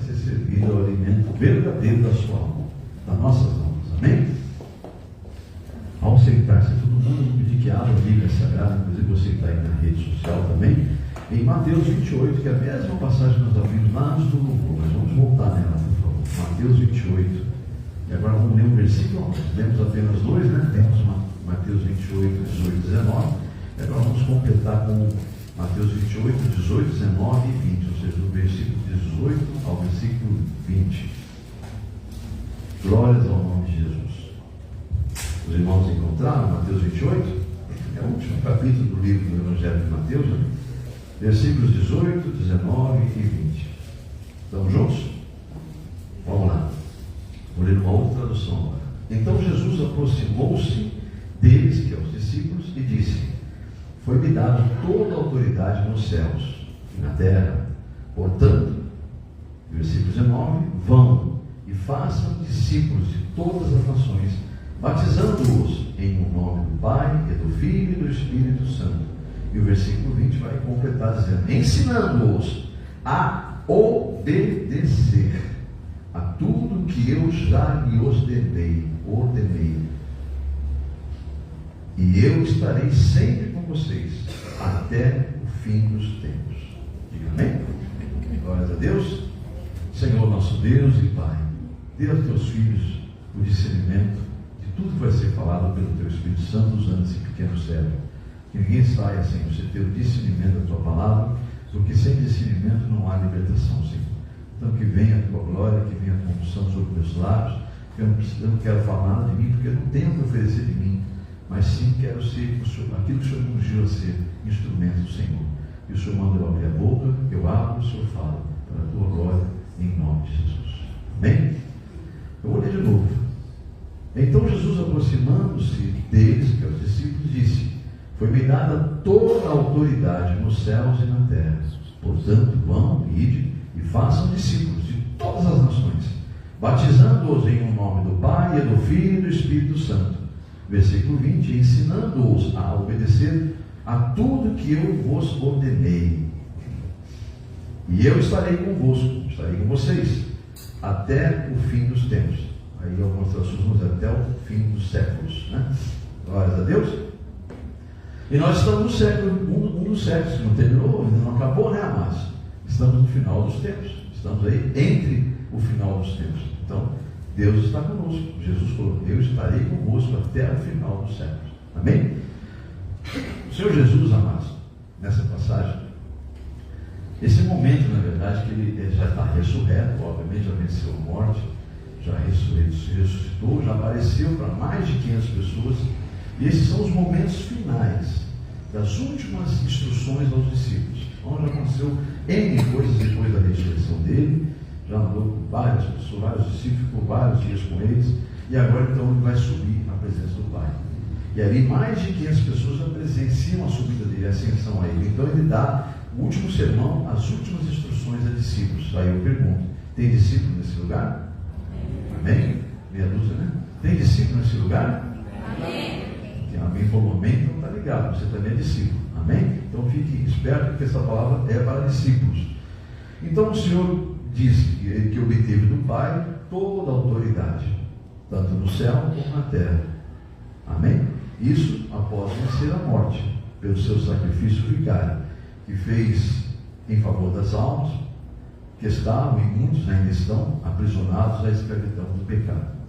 ser servido ao alimento verdadeiro da sua alma, das nossas almas. Amém? Ao sentar-se, todo mundo pedir que abra a Bíblia Sagrada, inclusive você que está aí na rede social também, em Mateus 28, que é a mesma passagem que nós abrimos lá antes do louvor, mas vamos voltar nela, por favor. Mateus 28, e agora vamos ler um versículo, nós lemos apenas dois, né? Temos Mateus 28, 18, 19, e agora vamos completar com Mateus 28, 18, 19 e 20, ou seja, do versículo 18 ao versículo 20. Glórias ao nome de Jesus. Os irmãos encontraram Mateus 28? É o último capítulo do livro do Evangelho de Mateus, né? Versículos 18, 19 e 20. Estamos juntos? Vamos lá. Vou ler uma outra tradução agora. Então Jesus aproximou-se deles, que é os discípulos, e disse: foi-me dada toda a autoridade nos céus e na terra. Portanto, versículo 19, vão e façam discípulos de todas as nações, batizando-os em nome do Pai, e do Filho e do Espírito Santo. E o versículo 20 vai completar dizendo: ensinando-os a obedecer a tudo que eu já lhe ordenei. E eu estarei sempre com vocês até o fim dos tempos. Diga amém? Glórias a Deus. Senhor nosso Deus e Pai, dê aos teus filhos o discernimento de tudo que vai ser falado pelo teu Espírito Santo usando esse pequeno cérebro. Que ninguém saia sem você ter o discernimento da tua palavra, porque sem discernimento não há libertação, Senhor. Então que venha a tua glória, que venha a tua unção sobre meus lábios. Eu não quero falar nada de mim, porque eu não tenho o que oferecer de mim, mas sim quero ser aquilo que o Senhor me ungiu a ser, instrumento do Senhor. E o Senhor manda eu abrir a boca, eu abro, o Senhor fala, para a tua glória, em nome de Jesus. Amém? Eu vou ler de novo. Então Jesus, aproximando-se deles, que é os discípulos, disse: foi-me dada toda a autoridade nos céus e na terra. Portanto, vão, ide e façam discípulos de todas as nações, batizando-os em nome do Pai, e do Filho e do Espírito Santo. Versículo 20, ensinando-os a obedecer a tudo que eu vos ordenei. E eu estarei convosco, estarei com vocês, até o fim dos tempos. Aí algumas traduções vão dizer até o fim dos séculos, né? Glórias a Deus. E nós estamos no século, um dos séculos, que não terminou, ainda não acabou, né, amados? Estamos no final dos tempos. Estamos aí entre o final dos tempos. Então, Deus está conosco. Jesus falou: eu estarei convosco até o final dos séculos. Amém? O Senhor Jesus, amados, nessa passagem, esse momento, na verdade, que ele já está ressurreto, obviamente já venceu a morte, já ressuscitou, já apareceu para mais de 500 pessoas. E esses são os momentos finais das últimas instruções aos discípulos. Onde aconteceu N coisas depois da ressurreição dele. Já andou com várias pessoas, vários discípulos, ficou vários dias com eles. E agora então ele vai subir à presença do Pai. E ali mais de 500 pessoas já presenciam a subida dele, a ascensão a ele. Então ele dá o último sermão, as últimas instruções a discípulos. Aí eu pergunto: tem discípulo nesse lugar? Amém? Meia dúzia, né? Tem discípulo nesse lugar? Amém. Tem alguém falou amém, então está ligado, você também é discípulo. Amém? Então fique esperto, porque essa palavra é para discípulos. Então o Senhor disse que obteve do Pai toda a autoridade, tanto no céu como na terra. Amém? Isso após vencer a morte, pelo seu sacrifício vicário, que fez em favor das almas que estavam, e muitos ainda estão, aprisionados à escravidão do pecado.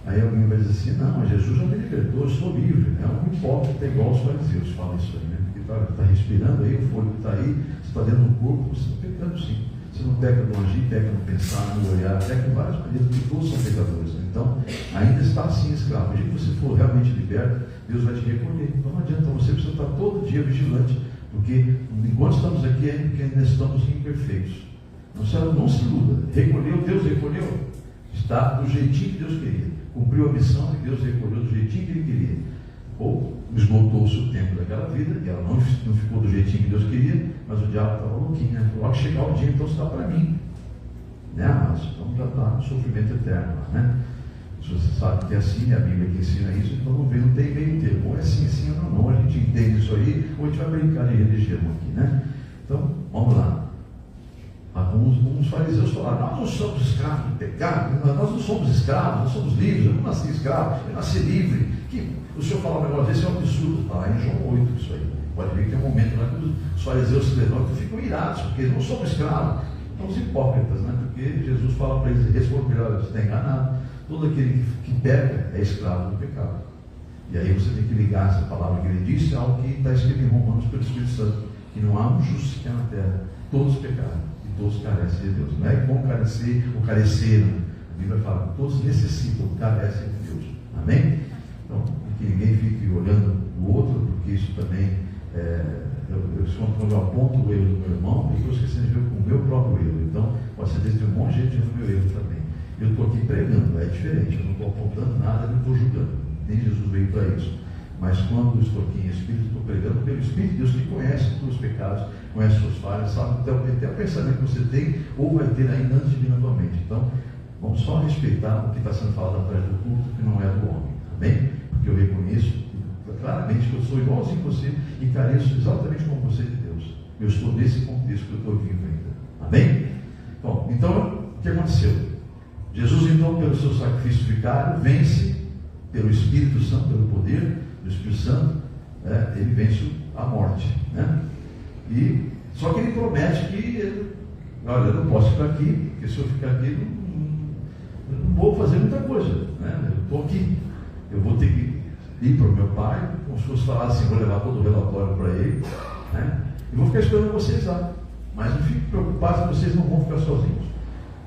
Aí alguém vai dizer assim: não, Jesus já me libertou, eu sou livre. É um hipócrita igual aos fariseus, fala isso aí, né? Porque está respirando aí, o fôlego está aí, você está dentro do corpo, você está pecando sim. Você não peca no agir, peca no pensar, no olhar, peca em várias maneiras, porque todos são pecadores. Né? Então, ainda está assim escravo. O dia que você for realmente liberto, Deus vai te recolher. Então não adianta, você precisa estar todo dia vigilante, porque enquanto estamos aqui é porque ainda estamos imperfeitos. Não se iluda. Recolheu, Deus recolheu. Está do jeitinho que Deus queria. Cumpriu a missão e Deus recolheu do jeitinho que Ele queria. Ou esgotou-se o tempo daquela vida, e ela não ficou do jeitinho que Deus queria, mas o diabo estava louquinho, né? Logo que chegar o dia, então está para mim. Né, amados? Então já está no sofrimento eterno, né? Se você sabe que é assim, a Bíblia que ensina isso, então não tem meio termo. Ou é assim, assim ou não. A gente entende isso aí, ou a gente vai brincar de religião aqui, né? Então, vamos lá. uns fariseus falaram: nós não somos escravos do pecado, nós não somos escravos, nós somos livres. Eu não nasci escravo, eu nasci livre. Que o senhor falar um negócio desse é um absurdo. Está lá em João 8 isso aí. Pode ver que tem um momento lá que os fariseus se levantam e ficam irados, porque eles não somos escravos. São os hipócritas, né? Porque Jesus fala para eles: eles foram você está enganado. Todo aquele que peca é escravo do pecado. E aí você tem que ligar essa palavra que ele disse ao que está escrito em Romanos pelo Espírito Santo, que não há um justo sequer na terra. Todos pecaram e todos carecem de Deus. Não é como carecer ou careceram. A Bíblia fala que todos necessitam, carecem de Deus. Amém? Então, que ninguém fique olhando o outro, porque isso também quando eu aponto o erro do meu irmão, eu estou esquecendo de ver o meu próprio erro. Então, pode ser que tem um monte de gente no meu erro também. Eu estou aqui pregando, é diferente. Eu não estou apontando nada, eu não estou julgando. Nem Jesus veio para isso. Mas quando eu estou aqui em Espírito, estou pregando pelo Espírito de Deus, que conhece os seus pecados, conhece as suas falhas, sabe até o pensamento que você tem ou vai ter ainda antes de vir na tua mente. Então, vamos só respeitar o que está sendo falado atrás do culto, que não é do homem. Amém? Porque eu reconheço claramente que eu sou igualzinho a você e careço exatamente como você de Deus. Eu estou nesse contexto que eu estou vivo ainda. Amém? Bom, então, o que aconteceu? Jesus, então, pelo seu sacrifício vicário, vence pelo Espírito Santo, pelo poder do Espírito Santo, ele vence a morte. Né? Só que ele promete que, olha, eu não posso ficar aqui, porque se eu ficar aqui, não vou fazer muita coisa. Né? Eu estou aqui, eu vou ter que ir para o meu pai, como se fosse falar assim, vou levar todo o relatório para ele, né? E vou ficar esperando vocês lá. Mas não fiquem preocupados, vocês não vão ficar sozinhos.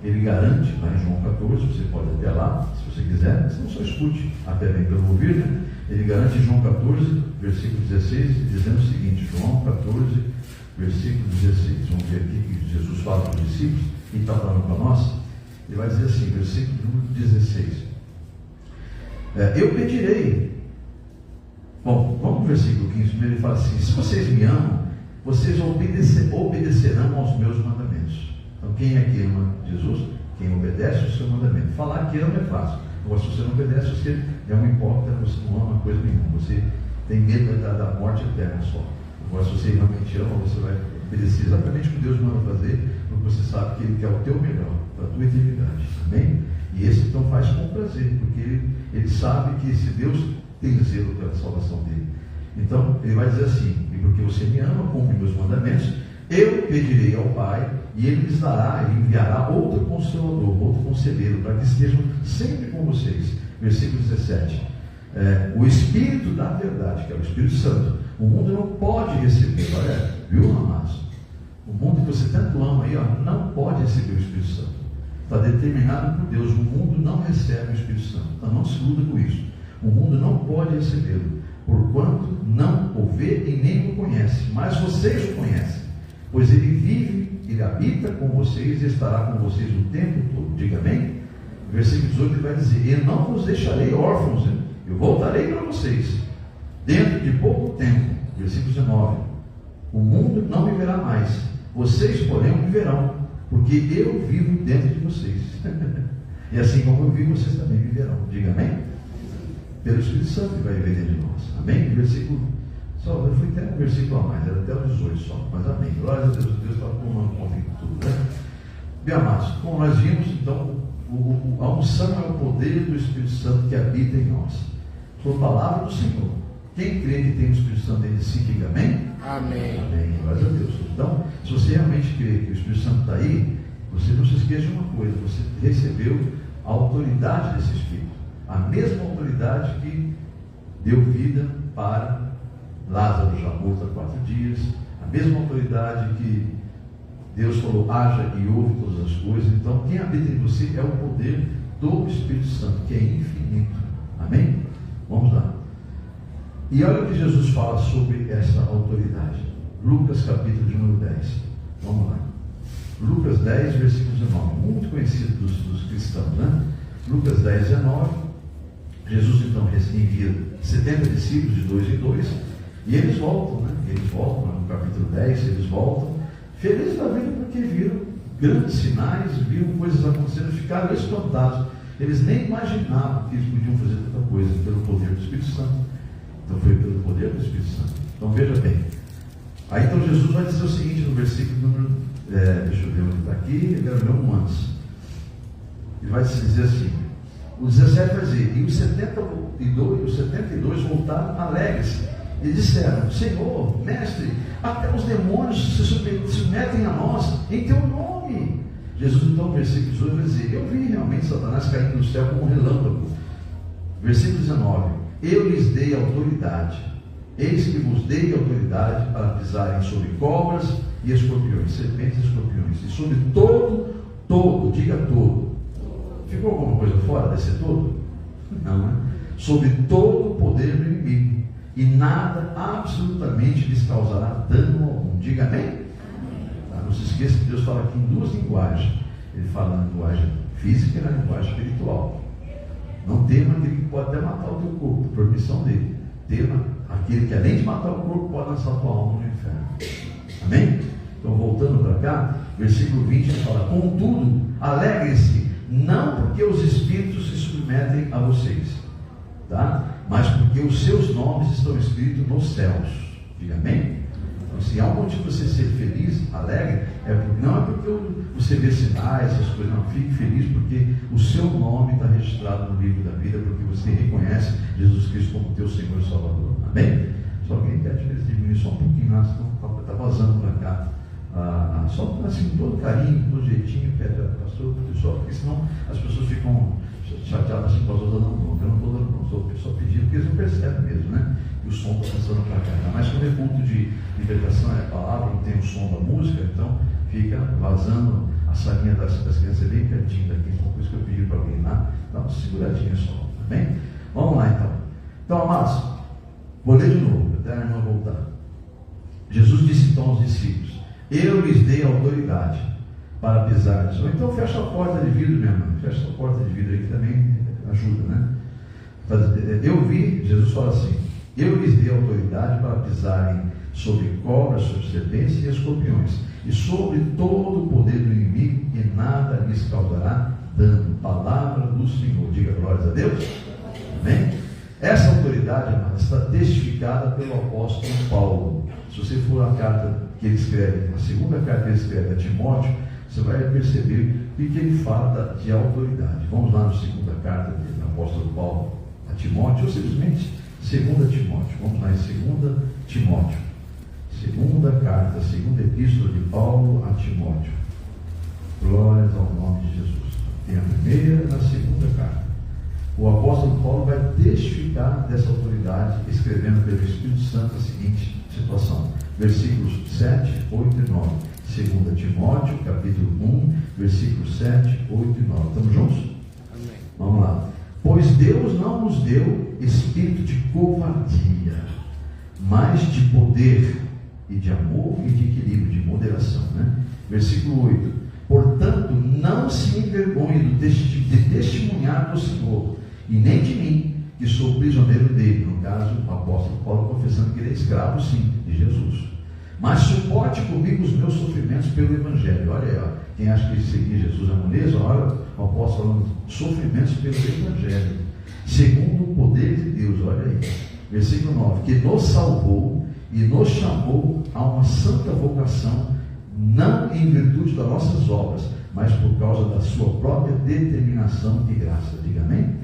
Ele garante, lá em João 14, você pode até lá, se você quiser, se não só escute, até bem pelo ouvir, né? Ele garante em João 14, versículo 16, dizendo o seguinte: João 14, versículo 16. Vamos ver aqui que Jesus fala para os discípulos, e está falando para nós. Ele vai dizer assim, versículo 16: eu pedirei. Bom, vamos no versículo 15. Primeiro ele fala assim: se vocês me amam, vocês obedecerão aos meus mandamentos. Então, quem é que ama Jesus? Quem obedece o seu mandamento. Falar que ama é fácil. Agora, se você não obedece, você é um hipócrita, você não ama coisa nenhuma. Você tem medo da morte eterna só. Agora, se você realmente ama, você vai obedecer exatamente o que Deus manda fazer, porque você sabe que Ele quer o teu melhor, para a tua eternidade. Amém? E esse então faz com prazer, porque ele sabe que se Deus tem zelo pela salvação dele. Então, ele vai dizer assim: e porque você me ama, cumpre meus mandamentos, eu pedirei ao Pai, e Ele lhes dará, Ele enviará outro Consolador, outro Conselheiro, para que estejam sempre com vocês. Versículo 17. O Espírito da verdade, que é o Espírito Santo, o mundo não pode receber. Olha, viu, amados? O mundo que você tanto ama aí, não pode receber o Espírito Santo. Está determinado por Deus. O mundo não recebe o Espírito Santo. Então não se iluda com isso. O mundo não pode recebê-lo, porquanto não o vê e nem o conhece. Mas vocês o conhecem, pois ele vive, ele habita com vocês e estará com vocês o tempo todo. Diga amém? Versículo 18 ele vai dizer: eu não vos deixarei órfãos, eu voltarei para vocês dentro de pouco tempo. Versículo 19: o mundo não me verá mais, vocês porém me verão, porque eu vivo dentro de vocês. E assim como eu vivo, vocês também viverão. Diga amém? Pelo Espírito Santo que vai viver dentro de nós. Amém? Versículo, só, eu fui até um versículo a mais, era até o 18 só, mas amém. Glória a Deus, Deus está tomando conta de tudo, né? Bem amados, como nós vimos, então, a unção é o poder do Espírito Santo que habita em nós. Por palavra do Senhor. Quem crê que tem o Espírito Santo dentro de si, diga amém? Amém. Amém. Glória a Deus. Então, se você realmente crê que o Espírito Santo está aí, você não se esqueça de uma coisa: você recebeu a autoridade desse Espírito. A mesma autoridade que deu vida para Lázaro, já morto há 4 dias, a mesma autoridade que Deus falou: haja e ouve todas as coisas. Então, quem habita em você é o poder do Espírito Santo, que é infinito. Amém? Vamos lá. E olha o que Jesus fala sobre essa autoridade. Lucas capítulo de número 10. Vamos lá. Lucas 10, versículo 19. Muito conhecido dos cristãos, né? Lucas 10, 19. Jesus então envia 70 discípulos de 2 em 2, e eles voltam, né? Eles voltam no capítulo 10, eles voltam felizes da vida, porque viram grandes sinais, viram coisas acontecendo, ficaram espantados. Eles nem imaginavam que eles podiam fazer tanta coisa pelo poder do Espírito Santo. Então foi pelo poder do Espírito Santo. Então veja bem. Aí então Jesus vai dizer o seguinte no versículo número deixa eu ver onde está aqui, eu quero ler um antes. Ele vai dizer assim, o 17 vai dizer, e os 72 voltaram alegres, e disseram, Senhor, mestre, até os demônios se submetem a nós, em teu nome. Jesus então, versículo 18, vai dizer, eu vi realmente Satanás caindo do céu como um relâmpago. Versículo 19, eu lhes dei autoridade, eis que vos dei autoridade para pisarem sobre cobras e escorpiões, serpentes e escorpiões, e sobre todo, diga todo. Ficou alguma coisa fora desse todo? Não, né? Sobre todo o poder do inimigo, e nada absolutamente lhes causará dano algum. Diga amém? Tá? Não se esqueça que Deus fala aqui em duas linguagens. Ele fala na linguagem física e na linguagem espiritual. Não tema aquele que pode até matar o teu corpo, por permissão dele. Tema aquele que, além de matar o corpo, pode lançar a tua alma no inferno. Amém? Então, voltando para cá, versículo 20, ele fala, contudo, alegrem-se, não porque os espíritos se submetem a vocês, tá? Mas porque os seus nomes estão escritos nos céus. Diga amém? Então, se há um motivo para você ser feliz, alegre, não é porque você vê sinais, essas coisas, não. Fique feliz porque o seu nome está registrado no livro da vida, porque você reconhece Jesus Cristo como teu Senhor e Salvador. Amém? Só que ele pede para eles diminuir só um pouquinho, senão está vazando para cá. Só assim, com todo carinho, todo jeitinho, pede ao pastor, pessoal, porque senão as pessoas ficam chateadas assim, pastor, eu não estou dando, não sou só pedindo, porque eles não percebem mesmo, né? E o som está passando para cá. Mas quando é culto de libertação, é a palavra, não tem o som da música, então fica vazando a salinha das crianças bem pertinho daqui. Então, por isso que eu pedi para alguém lá, dá uma seguradinha só, amém? Vamos lá então. Então, amados, vou ler de novo, até a irmã voltar. Jesus disse então aos discípulos, eu lhes dei autoridade para pisar. Ou então fecha a porta de vidro, minha irmã. Fecha a porta de vidro aí que também ajuda, né? Eu vi, Jesus fala assim, eu lhes dei autoridade para pisarem sobre cobras, sobre serpentes e escorpiões, e sobre todo o poder do inimigo, e nada lhes causará dano. Palavra do Senhor. Diga glórias a Deus. Amém? Essa autoridade, amada, está testificada pelo apóstolo Paulo. Se você for a carta que ele escreve, a segunda carta que ele escreve a Timóteo, você vai perceber o que ele fala de autoridade. Vamos lá na segunda carta do apóstolo Paulo a Timóteo, ou simplesmente segunda Timóteo. Vamos lá em 2 Timóteo. Segunda carta, segunda epístola de Paulo a Timóteo. Glórias ao nome de Jesus. Tem a primeira e a segunda carta. O apóstolo Paulo vai testificar dessa autoridade, escrevendo pelo Espírito Santo a seguinte situação. Versículos 7, 8 e 9. 2 Timóteo, capítulo 1, versículos 7, 8 e 9. Estamos juntos? Amém. Vamos lá. Pois Deus não nos deu espírito de covardia, mas de poder e de amor e de equilíbrio, de moderação, né? Versículo 8. Portanto, não se envergonhe de testemunhar do Senhor, e nem de mim, que sou prisioneiro dele. No caso, o apóstolo Paulo confessando que ele é escravo, sim, de Jesus. Mas suporte comigo os meus sofrimentos pelo Evangelho. Olha aí, ó. Quem acha que seguir Jesus é moleza, olha o apóstolo falando sofrimentos pelo Evangelho, segundo o poder de Deus. Olha aí, versículo 9, que nos salvou e nos chamou a uma santa vocação, não em virtude das nossas obras, mas por causa da sua própria determinação e graça. Diga amém?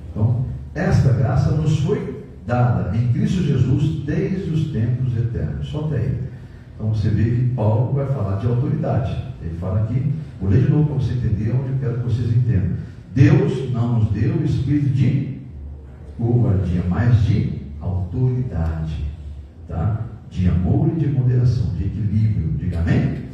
Então, esta graça nos foi dada em Cristo Jesus desde os tempos eternos. Só até aí. Então você vê que Paulo vai falar de autoridade. Ele fala aqui, vou ler de novo para você entender onde eu quero que vocês entendam. Deus não nos deu espírito de covardia, mas de autoridade, tá? De amor e de moderação, de equilíbrio. Diga amém?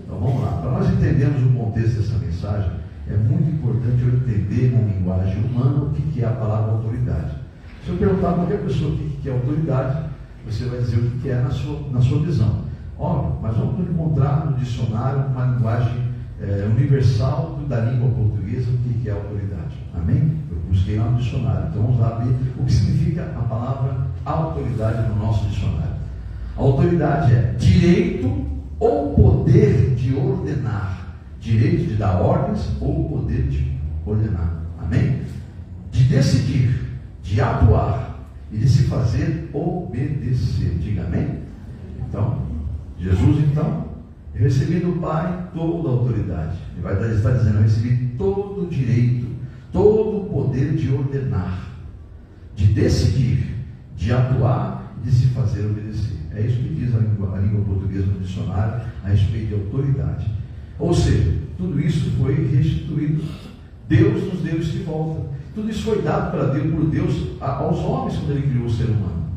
Então vamos lá. Para nós entendermos o contexto dessa mensagem, é muito importante eu entender na linguagem humana o que é a palavra autoridade. Se eu perguntar a qualquer pessoa o que é autoridade, você vai dizer o que é na sua visão. Óbvio, mas vamos encontrar no dicionário uma linguagem universal da língua portuguesa o que é autoridade. Amém? Eu busquei lá no dicionário. Então vamos lá ver o que significa a palavra autoridade no nosso dicionário. A autoridade é direito ou poder de ordenar. Direito de dar ordens ou poder de ordenar. Amém? De decidir, de atuar e de se fazer obedecer. Diga amém? Então, Jesus então Eu recebi do Pai toda a autoridade. Ele vai estar dizendo, eu recebi todo o direito, todo o poder de ordenar, de decidir, de atuar e de se fazer obedecer. É isso que diz a língua portuguesa no dicionário a respeito de autoridade. Ou seja, tudo isso foi restituído. Deus nos deu isso de volta. Tudo isso foi dado por Deus aos homens quando Ele criou o ser humano.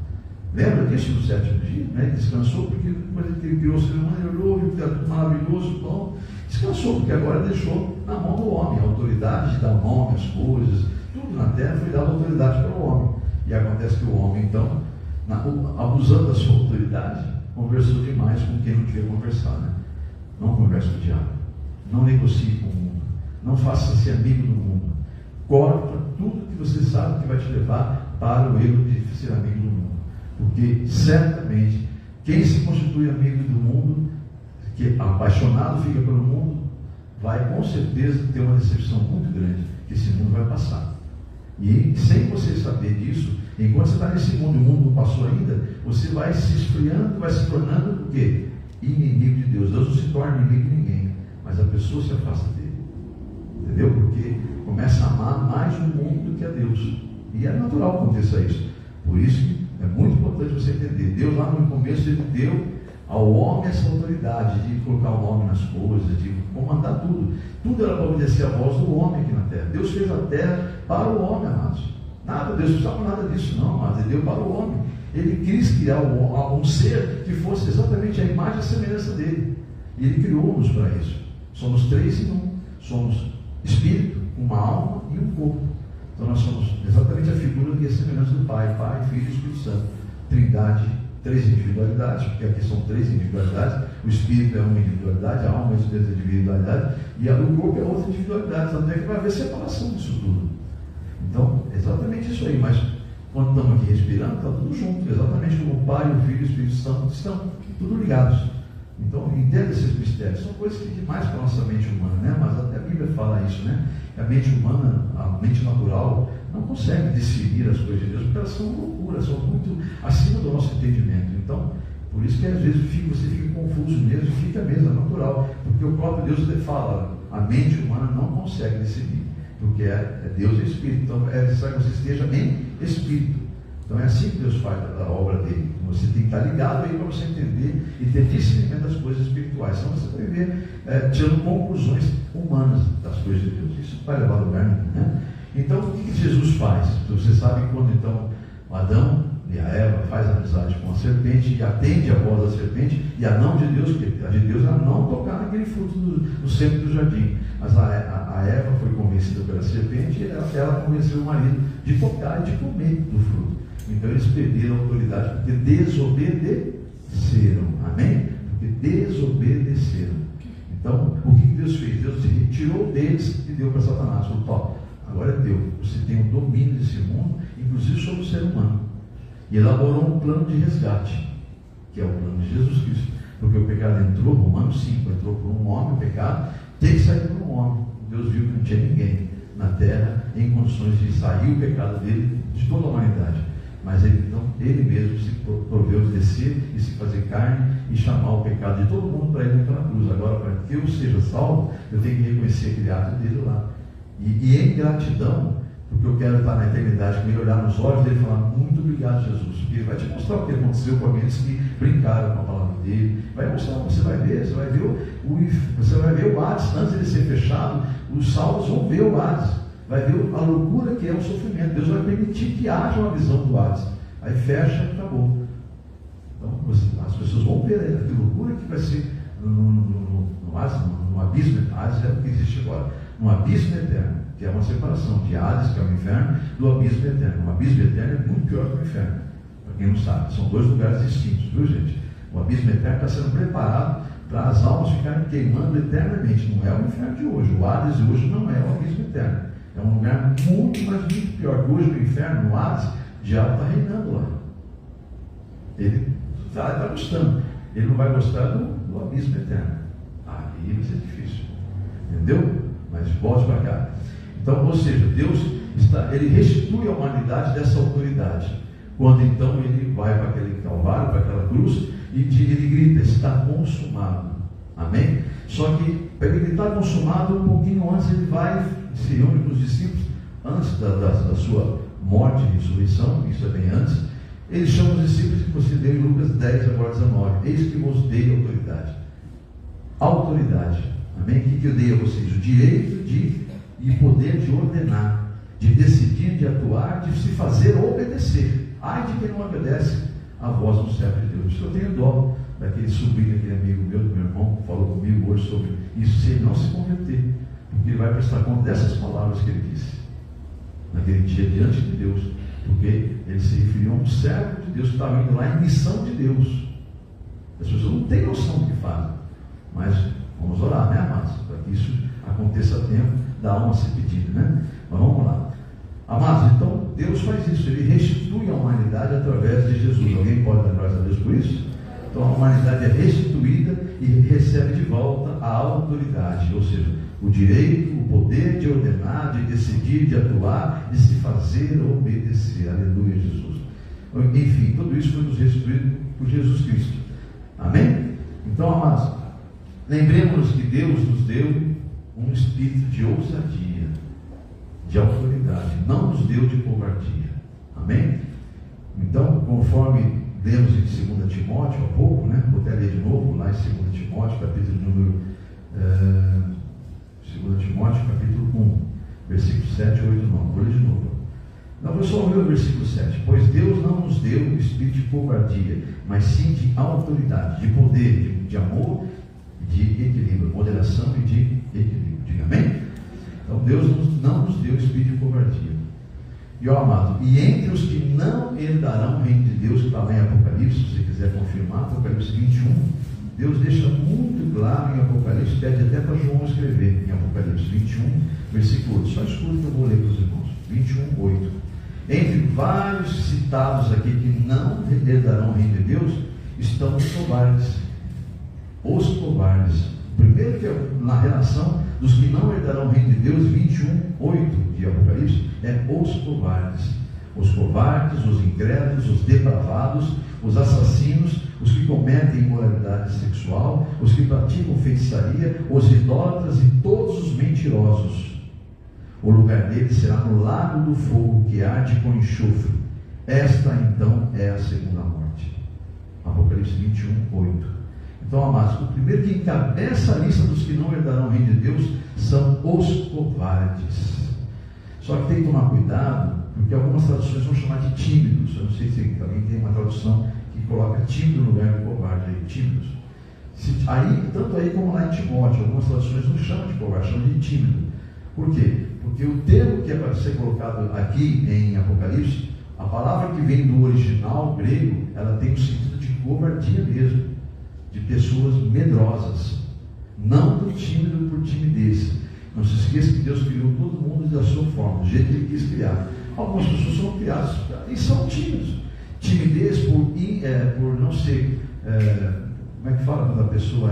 Lembra disso no sétimo dia? Né? Ele descansou porque quando Ele criou o ser humano, Ele olhou, viu que era maravilhoso, bom. Descansou porque agora deixou na mão do homem a autoridade de dar nome às coisas. Tudo na terra foi dado autoridade para o homem. E acontece que o homem, então, abusando da sua autoridade, conversou demais com quem não devia conversar. Né? Não converse com o diabo. Não negocie com o mundo. Não faça-se amigo do mundo. Corta tudo que você sabe que vai te levar para o erro de ser amigo do mundo. Porque certamente quem se constitui amigo do mundo, que apaixonado fica pelo mundo, vai com certeza ter uma decepção muito grande, que esse mundo vai passar. E sem você saber disso, enquanto você está nesse mundo e o mundo não passou ainda, você vai se esfriando, vai se tornando o quê? Inimigo de Deus. Deus não se torna inimigo de ninguém, mas a pessoa se afasta dele. Entendeu? Porque começa a amar mais o mundo do que a Deus. E é natural que aconteça isso. Por isso que é muito importante você entender. Deus lá no começo Ele deu ao homem essa autoridade de colocar o nome nas coisas, de comandar tudo. Tudo era para obedecer a voz do homem aqui na terra. Deus fez a terra para o homem, amados. Nada, Deus não precisava nada disso não, amados. Ele deu para o homem. Ele quis criar um ser que fosse exatamente a imagem e a semelhança dele. E Ele criou-nos para isso. Somos três em um. Somos espírito, uma alma e um corpo. Então nós somos exatamente a figura e a semelhança do Pai, Filho e Espírito Santo. Trindade, três individualidades, porque aqui são três individualidades. O espírito é uma individualidade, a alma é outra individualidade, e o corpo é outra individualidade. Até que vai haver separação disso tudo. Então, exatamente isso aí. Mas quando estamos aqui respirando, está tudo junto. Exatamente como o Pai, o Filho e o Espírito Santo estão tudo ligados. Então, entenda esses mistérios. São coisas que demais para a nossa mente humana, né? Mas até a Bíblia fala isso, né? A mente humana, a mente natural, não consegue discernir as coisas de Deus, porque elas são loucuras, são muito acima do nosso entendimento. Então, por isso que às vezes você fica confuso mesmo, fica mesmo, é natural. Porque o próprio Deus fala, a mente humana não consegue discernir, porque é Deus e Espírito. Então, é necessário que você esteja em Espírito. Então é assim que Deus faz a obra dele. Você tem que estar ligado aí para você entender e ter discernimento das coisas espirituais. Senão você vai ver tirando conclusões humanas das coisas de Deus. Isso vai levar a lugar nenhum, né? Então o que Jesus faz? Você sabe quando então Adão e a Eva faz amizade com a serpente e atende a voz da serpente e a não de Deus, porque a de Deus era não tocar naquele fruto do centro do jardim. Mas a Eva foi convencida pela serpente e ela convenceu o marido de tocar e de comer do fruto. Então eles perderam a autoridade porque desobedeceram. Amém? Porque desobedeceram. Então, o que Deus fez? Deus tirou deles e deu para Satanás. Falou, agora é teu. Você tem o domínio desse mundo, inclusive sobre o ser humano. E elaborou um plano de resgate, que é o plano de Jesus Cristo. Porque o pecado entrou, Romanos 5, entrou por um homem, o pecado tem que sair por um homem. Deus viu que não tinha ninguém na terra em condições de sair o pecado dele de toda a humanidade. Mas ele mesmo se proveu de descer e se fazer carne e chamar o pecado de todo mundo para ele naquela cruz. Agora, para que eu seja salvo, eu tenho que reconhecer aquele ato dele lá. E em gratidão, porque eu quero estar na eternidade com ele, olhar nos olhos dele e falar, muito obrigado, Jesus, porque ele vai te mostrar o que aconteceu com aqueles que brincaram com a palavra dele. Vai mostrar, você vai ver o Hades, antes de ele ser fechado, os salvos vão ver o Hades. Vai ver a loucura que é o sofrimento. Deus vai permitir que haja uma visão do Hades. Aí fecha e acabou. Então, as pessoas vão ver a loucura que vai ser no Hades, no abismo. Hades é o que existe agora. No abismo eterno, que é uma separação de Hades, que é o inferno, do abismo eterno. O abismo eterno é muito pior que o inferno. Para quem não sabe, são dois lugares distintos, viu, gente? O abismo eterno está sendo preparado para as almas ficarem queimando eternamente. Não é o inferno de hoje. O Hades de hoje não é o abismo eterno. É um lugar muito, mas muito pior. Hoje no inferno, no Hades, o diabo está reinando lá. Ele está gostando. Ele não vai gostar do abismo eterno. Aí vai ser difícil. Entendeu? Mas volte para cá. Então, ou seja, Deus ele restitui a humanidade dessa autoridade. Quando então ele vai para aquele calvário, para aquela cruz, e ele grita, está consumado. Amém? Só que para ele estar consumado, um pouquinho antes ele vai, se reúne com os discípulos, antes da sua morte e ressurreição, isso é bem antes. Ele chama os discípulos que você deu em Lucas 10, agora 19. Eis que vos dei autoridade. Autoridade. Amém? O que eu dei a vocês? O direito e poder de ordenar, de decidir, de atuar, de se fazer obedecer. Ai de quem não obedece a voz do servo de Deus. Isso eu tenho dó daquele sobrinho, aquele amigo meu, do meu irmão, que falou comigo hoje sobre isso, se ele não se converter, porque ele vai prestar conta dessas palavras que ele disse naquele dia diante de Deus, porque ele se referiu a um servo de Deus que estava indo lá em missão de Deus. As pessoas não têm noção do que fazem, mas vamos orar, né, amados, para que isso aconteça a tempo da alma ser pedida, né? Mas vamos lá, amados. Então Deus faz isso, ele restitui a humanidade através de Jesus. Alguém pode dar graças a Deus por isso? Então a humanidade é restituída e recebe de volta a autoridade, ou seja, o direito, o poder de ordenar, de decidir, de atuar, de se fazer obedecer. Aleluia, Jesus. Enfim, tudo isso foi nos restituído por Jesus Cristo. Amém? Então, amados, lembremos-nos que Deus nos deu um espírito de ousadia, de autoridade, não nos deu de covardia. Amém? Então, conforme lemos em 2 Timóteo há pouco, né? Vou até ler de novo lá em 2 Timóteo, capítulo número 2 Timóteo, capítulo 1, versículo 7, 8 e 9. Vou ler de novo. Não, vou só ler o versículo 7. Pois Deus não nos deu o espírito de covardia, mas sim de autoridade, de poder, de amor, de equilíbrio, moderação e de equilíbrio. Diga amém? Então Deus não nos deu o espírito de covardia. E ó, amado, e entre os que não herdarão o reino de Deus, que está lá em Apocalipse, se você quiser confirmar, Apocalipse 21, Deus deixa muito claro em Apocalipse, pede até para João escrever em Apocalipse 21, versículo 8. Só escuta que eu vou ler para os irmãos. 21, 8. Entre vários citados aqui que não herdarão o reino de Deus, estão os covardes. Os covardes. Primeiro que é na relação dos que não herdarão o reino de Deus, 21, 8 de Apocalipse, é os covardes. Os covardes, os incrédulos, os depravados, os assassinos, os que cometem imoralidade sexual, os que praticam feitiçaria, os idólatras e todos os mentirosos. O lugar deles será no lago do fogo que arde com enxofre. Esta então é a segunda morte. Apocalipse 21, 8. Então, amados, o primeiro que encabeça a lista dos que não herdarão o reino de Deus são os covardes. Só que tem que tomar cuidado, porque algumas traduções vão chamar de tímidos. Eu não sei se alguém tem uma tradução que coloca tímido no lugar de covarde, aí, tímidos. Tanto aí como lá em Timóteo, algumas traduções não chamam de covarde, chamam de tímido. Por quê? Porque o termo que é para ser colocado aqui em Apocalipse, a palavra que vem do original grego, ela tem o sentido de covardia mesmo, de pessoas medrosas, não do tímido por timidez. Não se esqueça que Deus criou todo mundo da sua forma, do jeito que Ele quis criar. Algumas pessoas são criadas e são tímidos. Timidez por não ser, como é que fala quando a pessoa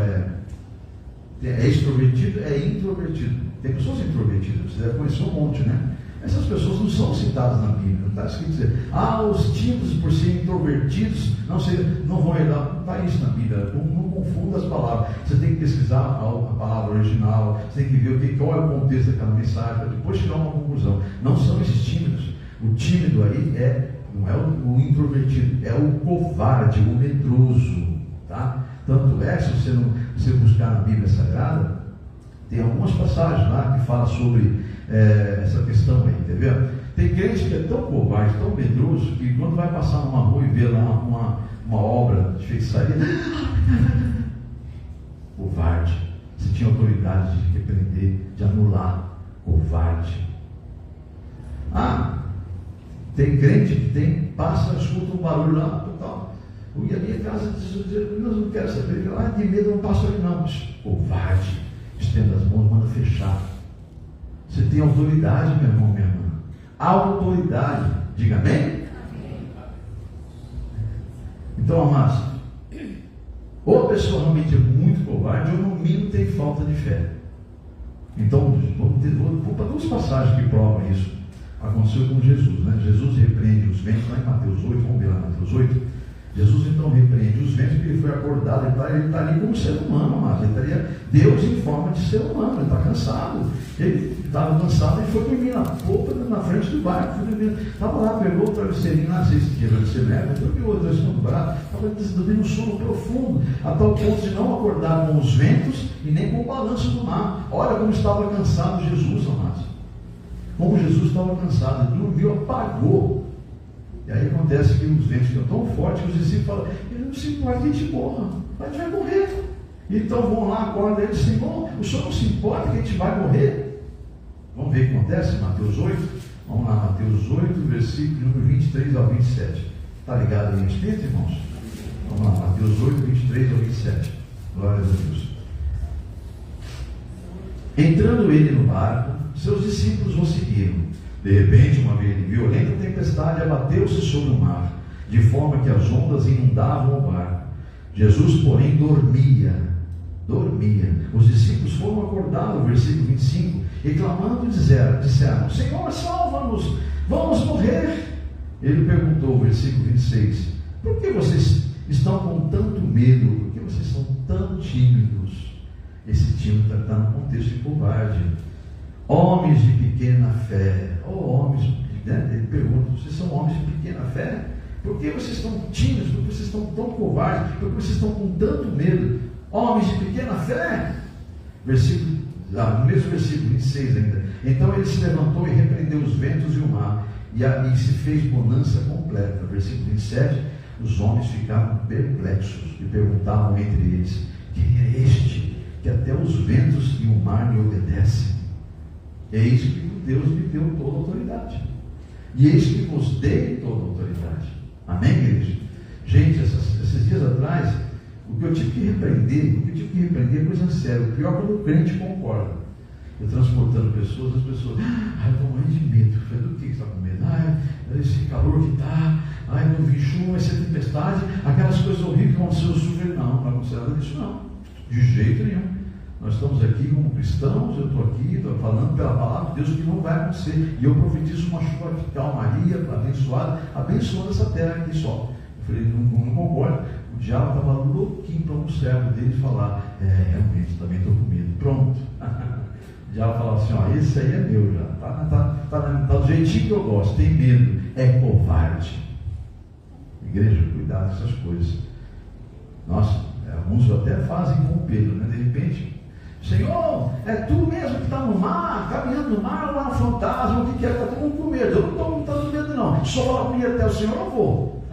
é extrovertido, é introvertido. Tem pessoas introvertidas, você deve conhecer um monte, né? Essas pessoas não são citadas na Bíblia, não está escrito dizer, os tímidos por serem introvertidos não vão herdar. Não está isso na Bíblia, não confunda as palavras. Você tem que pesquisar a palavra original, você tem que ver qual é o contexto daquela mensagem, para depois chegar a uma conclusão. Não são esses tímidos. O tímido aí não é o introvertido, é o covarde, o medroso, tá? Tanto é, se você buscar na Bíblia Sagrada, tem algumas passagens lá que falam sobre essa questão aí, entendeu? Tem crente que é tão covarde, tão medroso, que quando vai passar numa rua e vê lá uma obra de feitiçaria, covarde. Você tinha autoridade de repreender, de anular, covarde. Tem crente que passa, escuta um barulho lá, total. E a minha casa diz, eu não quero saber, de medo eu não passo ali não. Covarde. Estenda as mãos, manda fechar. Você tem autoridade, meu irmão, minha irmã. Autoridade. Diga amém? Então, amados, ou a pessoa realmente é muito covarde, ou no mínimo tem falta de fé. Então, vou para duas passagens que provam isso. Aconteceu com Jesus, né? Jesus repreende os ventos lá em Mateus 8, vamos ver lá em Mateus 8. Jesus então repreende os ventos, porque ele foi acordado, ele está ali como ser humano, mas ele estaria Deus em forma de ser humano, ele está cansado. Ele estava cansado e foi dormir na polpa, na frente do barco, estava lá, pegou o travesseirinho lá, se tira de ser leve, dormiu o travesseirinho do braço, estava dormindo um sono profundo, a tal ponto de não acordar com os ventos e nem com o balanço do mar. Olha como estava cansado Jesus, amados. Como Jesus estava cansado, ele dormiu, apagou. E aí acontece que os ventos ficam tão fortes que os discípulos falam: ele não se importa que a gente morra, a gente vai morrer. Então vão lá, acordam eles e dizem: bom, o senhor não se importa que a gente vai morrer? Vamos ver o que acontece em Mateus 8? Vamos lá, Mateus 8, versículo número 23 ao 27. Está ligado aí no Espírito, irmãos? Vamos lá, Mateus 8, 23 ao 27. Glórias a Deus. Entrando ele no barco, seus discípulos o seguiram. De repente, uma violenta tempestade abateu-se sobre o mar, de forma que as ondas inundavam o barco. Jesus, porém, dormia. Os discípulos foram acordá-lo, versículo 25, e clamando disseram: Senhor, salva-nos, vamos morrer. Ele perguntou, versículo 26, por que vocês estão com tanto medo? Por que vocês são tão tímidos? Esse tímido está no contexto de covarde. Homens de pequena fé. Ele pergunta: vocês são homens de pequena fé? Por que vocês estão tímidos? Por que vocês estão tão covardes? Por que vocês estão com tanto medo? Homens de pequena fé? No mesmo versículo 26 ainda. Então ele se levantou e repreendeu os ventos e o mar, e se fez bonança completa. Versículo 27, os homens ficaram perplexos e perguntavam entre eles: quem é este que até os ventos e o mar lhe obedecem? Eis que Deus me deu toda a autoridade, e eis que vos dei toda a autoridade. Amém, igreja? Gente, esses dias atrás, o que eu tive que repreender é coisa séria. O pior é quando o crente concorda. Eu transportando pessoas, as pessoas: eu estou morrendo de medo. Eu falei: do que você está com medo? Esse calor que está, não vi chuva, vai ser tempestade, aquelas coisas horríveis que aconteceu, eu sofri. Não aconteceu nada disso, não, de jeito nenhum. Nós estamos aqui como cristãos, eu estou aqui, estou falando pela palavra de Deus que não vai acontecer. E eu profetizo uma chuva de calmaria, abençoada, abençoando essa terra aqui só. Eu falei: não concordo. O diabo estava louquinho para um servo dele falar: realmente, também estou com medo. Pronto. O diabo falava assim: esse aí é meu já, tá do jeitinho que eu gosto, tem medo, é covarde. Igreja, cuidado com essas coisas. Nossa, alguns até fazem com Pedro, né? De repente: Senhor, é tu mesmo que está no mar, caminhando no mar, ou lá no fantasma, o que é? Está todo mundo com medo. Eu não estou com medo, não. Se só falar comigo até o Senhor, eu vou.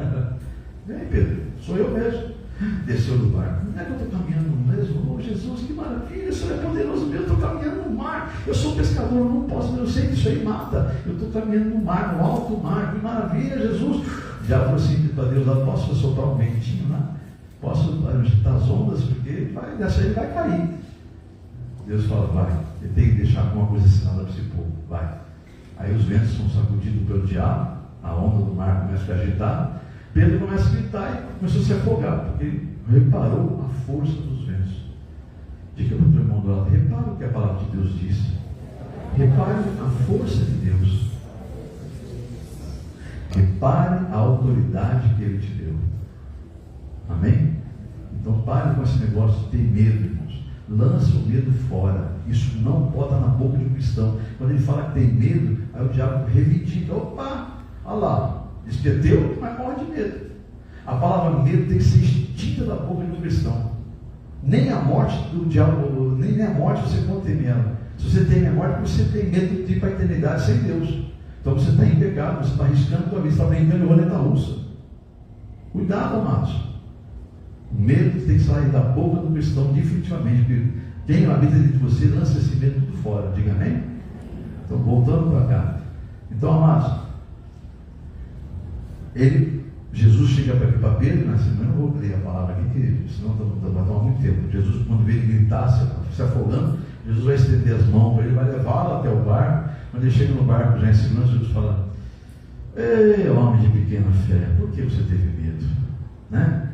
Vem, Pedro, sou eu mesmo. Desceu do barco: não é que eu estou caminhando mesmo? Oh, Jesus, que maravilha, o Senhor é poderoso mesmo. Eu estou caminhando no mar. Eu sou pescador, eu não posso, mas eu sei que isso aí mata. Eu estou caminhando no mar, no alto mar. Que maravilha, Jesus. Já falou assim para Deus: posso soltar um ventinho lá? Posso agitar as ondas? Porque dessa aí vai cair. Deus fala: vai, ele tem que deixar alguma coisa ensinada para esse povo, vai. Aí os ventos são sacudidos pelo diabo, a onda do mar começa a agitar, Pedro começa a gritar e começou a se afogar, porque ele reparou a força dos ventos. Diga para o teu irmão do lado: repare o que a palavra de Deus diz, repare a força de Deus, repare a autoridade que Ele te deu. Amém? Então pare com esse negócio de ter medo, irmãos. Lança o medo fora. Isso não pode estar na boca de um cristão. Quando ele fala que tem medo, aí o diabo reivindica: opa, olha lá, diz que é teu, mas morre de medo. A palavra medo tem que ser extinta da boca de um cristão. Nem a morte do diabo, nem a morte você pode temer ela. Se você teme a morte, você tem medo de ir para a eternidade sem Deus. Então você está em pecado, você está arriscando a tua vida, você está brincando de roleta russa. Cuidado, amados. O medo tem que sair da boca do cristão definitivamente, porque quem habita dentro de você lança esse medo tudo fora. Diga amém? Então, voltando para cá. Então, amados, Jesus chega para Pedro, né? Eu não vou ler a palavra aqui, senão vai tomar muito tempo. Jesus, quando vê ele gritar, se afogando, Jesus vai estender as mãos, ele vai levá-lo até o barco. Quando ele chega no barco, já em segurança, Jesus fala: ei, homem de pequena fé, por que você teve medo? Né?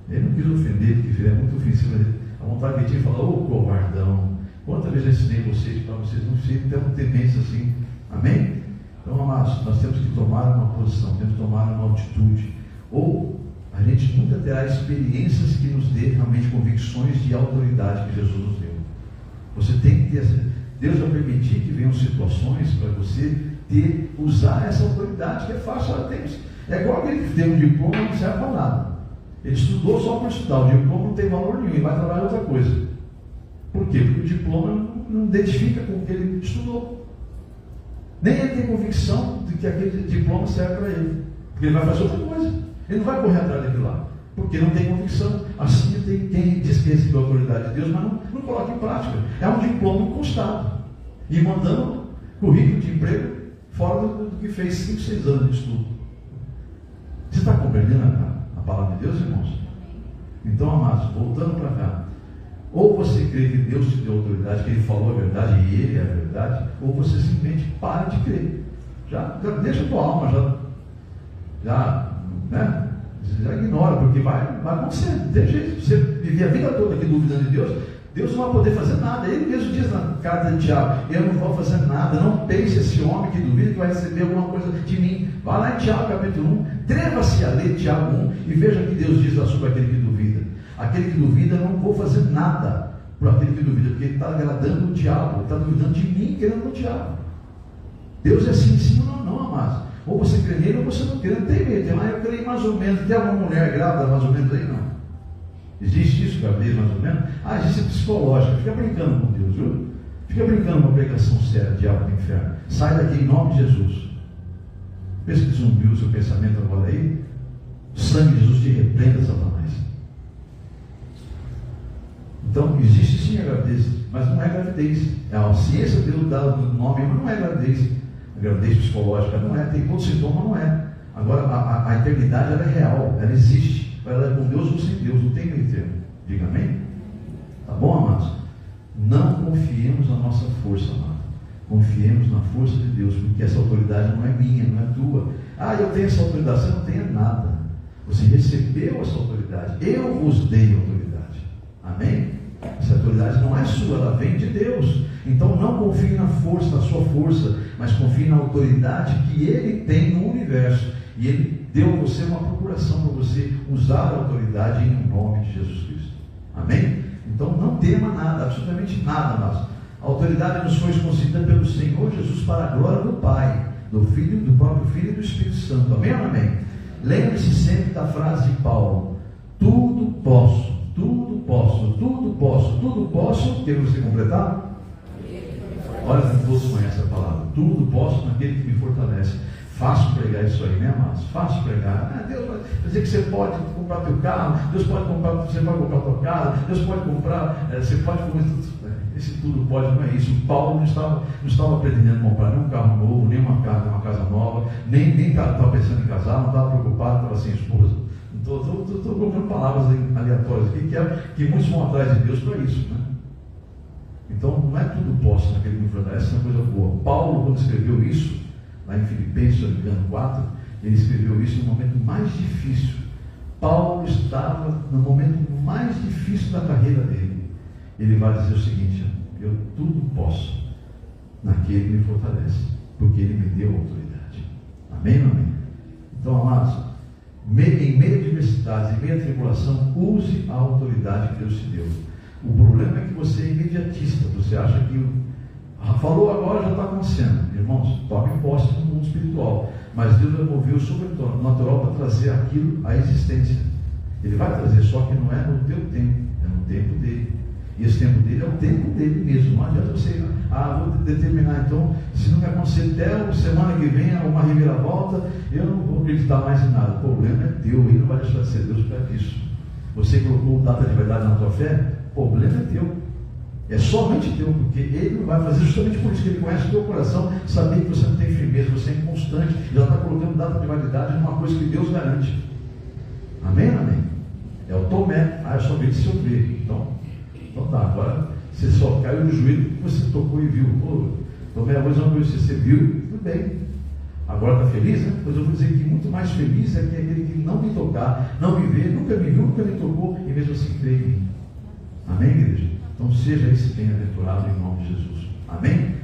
Ele não quis ofender, porque é muito ofensivo. A vontade que tinha falar: ô covardão, quantas vezes eu ensinei vocês para vocês não terem tendência assim. Amém? Então, amados, nós temos que tomar uma posição, temos que tomar uma atitude. Ou a gente nunca terá experiências que nos dê realmente convicções de autoridade que Jesus nos deu. Você tem que ter essa... Deus vai permitir que venham situações para você usar essa autoridade, que é fácil. É igual aquele que tem um diploma e não serve para nada. Ele estudou só para estudar, o diploma não tem valor nenhum, ele vai trabalhar em outra coisa. Por quê? Porque o diploma não identifica com o que ele estudou. Nem ele tem convicção de que aquele diploma serve para ele, porque ele vai fazer outra coisa. Ele não vai correr atrás daquilo lá, porque não tem convicção. Assim tem quem diz que recebeu a autoridade de Deus, mas não coloca em prática. É um diploma encostado e mandando currículo de emprego fora do que fez 5, 6 anos de estudo. Você está compreendendo a palavra de Deus, irmãos? Então, amados, voltando para cá, ou você crê que Deus te deu autoridade, que Ele falou a verdade e Ele é a verdade, ou você simplesmente para de crer. Já deixa a tua alma, já ignora, porque vai acontecer. Não tem jeito. Você viver a vida toda aqui duvidando de Deus não vai poder fazer nada. Ele mesmo diz na carta de Tiago: eu não vou fazer nada. Não pense esse homem que duvida que vai receber alguma coisa de mim. Vai lá em Tiago capítulo 1, treva-se a ler Tiago 1 e veja o que Deus diz sobre aquele que duvida. Aquele que duvida, eu não vou fazer nada por aquele que duvida, porque ele está agradando o diabo, ele está duvidando de mim, querendo o diabo. Deus é assim, sim ou não, amados. Ou você crê nele ou você não crê, não tem medo. Eu creio mais ou menos. Tem alguma mulher grávida mais ou menos aí? Não. Existe isso, gravidez mais ou menos? Existe psicológica. Fica brincando com Deus, viu? Fica brincando com uma pregação séria, diabo do inferno. Sai daqui em nome de Jesus. Pensa que zumbiu o seu pensamento agora aí? O sangue de Jesus te repreenda, Satanás. Então, existe sim a gravidez, mas não é gravidez. A ciência deu o nome, mas não é gravidez. A gravidez psicológica não é, tem outro sintoma, não é. Agora, a eternidade ela é real, ela existe. Ela é com Deus ou sem Deus, não tem meio termo. Diga amém? Tá bom, amados? Não confiemos na nossa força, amado. Confiemos na força de Deus, porque essa autoridade não é minha, não é tua. Eu tenho essa autoridade. Você não tem nada. Você recebeu essa autoridade. Eu vos dei autoridade. Amém? Essa autoridade não é sua, ela vem de Deus. Então não confie na força, na sua força, mas confie na autoridade que Ele tem no universo. E Ele deu a você uma procuração para você usar a autoridade em nome de Jesus Cristo. Amém? Então não tema nada, absolutamente nada, mas a autoridade nos foi concedida pelo Senhor Jesus para a glória do Pai, do Filho, do próprio Filho e do Espírito Santo. Amém ou amém? Lembre-se sempre da frase de Paulo: tudo posso, tudo posso, tudo posso, tudo posso. Quer você completar? Olha que todos conhecem a palavra. Tudo posso naquele que me fortalece. Fácil pregar isso aí, né, amados? Fácil pregar. Deus vai dizer que você pode comprar teu carro, você pode comprar tua casa, Deus pode comprar, você pode comer tudo. Esse tudo pode, não é isso. Paulo não estava pretendendo comprar nem um carro novo, nem uma casa nova, nem estava pensando em casar, não estava preocupado, estava sem esposa. Estou colocando palavras aleatórias aqui, que muitos vão atrás de Deus para isso, né? Então, não é tudo posso naquele que me fortalece, essa é uma coisa boa. Paulo, quando escreveu isso, lá em Filipenses, se não me engano, 4, ele escreveu isso no momento mais difícil. Paulo estava no momento mais difícil da carreira dele. Ele vai dizer o seguinte: eu tudo posso naquele que me fortalece, porque ele me deu autoridade. Amém ou amém? Então, amados, em meio a adversidades, em meio à tribulação, use a autoridade que Deus te deu. O problema é que você é imediatista, você acha que falou agora, já está acontecendo. Irmãos, tome posse no mundo espiritual, mas Deus vai mover o sobrenatural para trazer aquilo à existência. Ele vai trazer, só que não é no teu tempo, é no tempo dele. E esse tempo dele é o tempo dele mesmo. Não adianta você, vou determinar, então, se não me acontecer até a semana que vem uma reviravolta, eu não vou acreditar mais em nada. O problema é teu, ele não vai deixar de ser Deus para isso. Você colocou data de verdade na tua fé, o problema é teu. É somente teu, porque ele não vai fazer justamente por isso que ele conhece o teu coração, saber que você não tem firmeza, você é inconstante, e ela está colocando data de validade numa coisa que Deus garante. Amém? Amém? É o Tomé, é somente se eu ver. Então tá, agora você só caiu no joelho porque você tocou e viu. Tomé, hoje uma coisa você viu, tudo bem. Agora está feliz, né? Pois eu vou dizer que muito mais feliz é aquele que não me tocar, não me vê, nunca me viu, nunca me tocou, e mesmo assim crê em mim. Amém, igreja? Então seja esse bem-aventurado em nome de Jesus. Amém?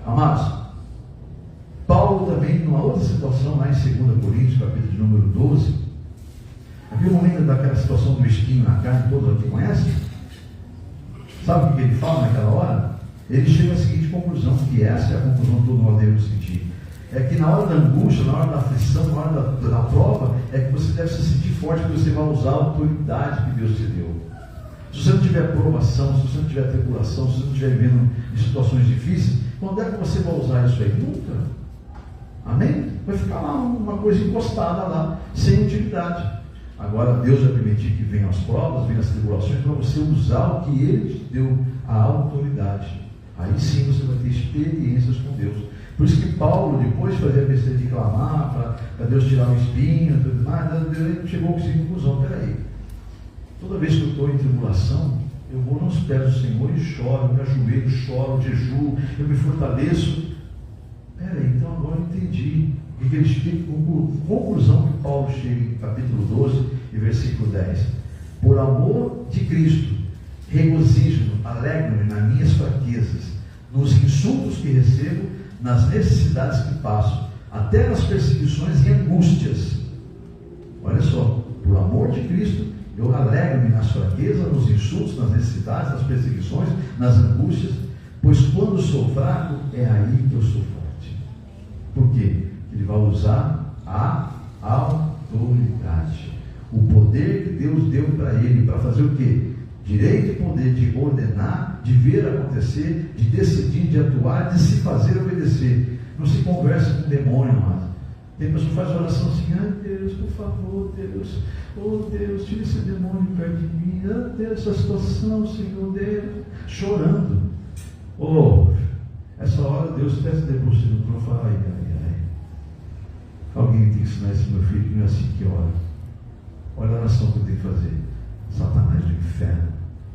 Amados, Paulo também, numa outra situação, lá em 2 Coríntios, capítulo de número 12, Aquele momento daquela situação do espinho na carne, todos aqui conhecem? Sabe o que ele fala naquela hora? Ele chega à seguinte conclusão, que essa é a conclusão que todos nós devemos sentir. É que na hora da angústia, na hora da aflição, na hora da prova, é que você deve se sentir forte, porque você vai usar a autoridade que Deus te deu. Se você não tiver provação, se você não tiver tribulação, se você não estiver vivendo em situações difíceis, quando é que você vai usar isso aí? Nunca. Amém? Vai ficar lá uma coisa encostada lá, sem utilidade. Agora Deus vai permitir que venham as provas, venham as tribulações, para você usar o que Ele te deu, a autoridade. Aí sim você vai ter experiências com Deus. Por isso que Paulo, depois de fazer a besteira de clamar para Deus tirar o espinho, tudo mais, Deus chegou com essa conclusão. Peraí, toda vez que eu estou em tribulação, eu vou nos pés do Senhor e choro, eu me ajoelho, choro, jejuo, eu me fortaleço. Peraí, então agora eu entendi. E que ele explica, conclusão que Paulo chega em capítulo 12 e versículo 10. Por amor de Cristo, regozijo-me, alegro-me nas minhas fraquezas, nos insultos que recebo, nas necessidades que passo, até nas perseguições e angústias. Olha só, por amor de Cristo, eu alegro-me nas fraquezas, nos insultos, nas necessidades, nas perseguições, nas angústias, pois quando sou fraco, é aí que eu sou forte. Por quê? Ele vai usar a autoridade. O poder que Deus deu para ele, para fazer o quê? Direito e poder de ordenar, de ver acontecer, de decidir, de atuar, de se fazer obedecer. Não se conversa com o demônio, amado. Tem pessoa que faz oração assim: ai Deus, por favor, Deus, oh Deus, tira esse demônio perto de mim, ah Deus, essa situação, Senhor Deus, chorando. Oh, essa hora Deus até se debruça no trono e fala: ai, ai, ai. Alguém tem que ensinar esse meu filho que não é assim que ora. Olha a oração que eu tenho que fazer. Satanás do inferno,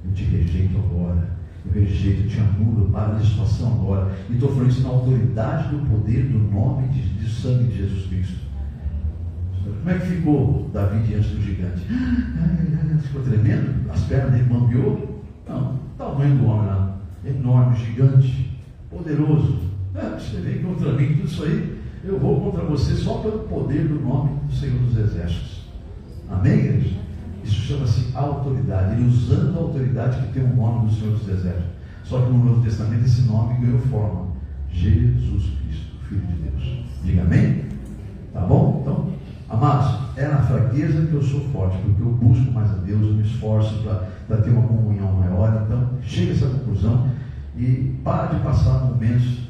eu te rejeito agora, eu rejeito, eu te anulo, para a situação agora. E estou falando isso na autoridade do poder do nome de sangue de Jesus Cristo. Como é que ficou Davi diante do gigante? Ficou tremendo? As pernas dele bambeou? Não, o tamanho do homem lá, enorme, gigante, poderoso. Você vem contra mim, tudo isso aí, eu vou contra você só pelo poder do nome do Senhor dos Exércitos. Amém, igreja? Isso chama-se autoridade. Ele usando a autoridade que tem o nome do Senhor dos Exércitos. Só que no Novo Testamento esse nome ganhou forma: Jesus Cristo, Filho de Deus. Diga amém? Tá bom? Então, amados, é na fraqueza que eu sou forte, porque eu busco mais a Deus, eu me esforço para ter uma comunhão maior. Então, chega a essa conclusão e para de passar momentos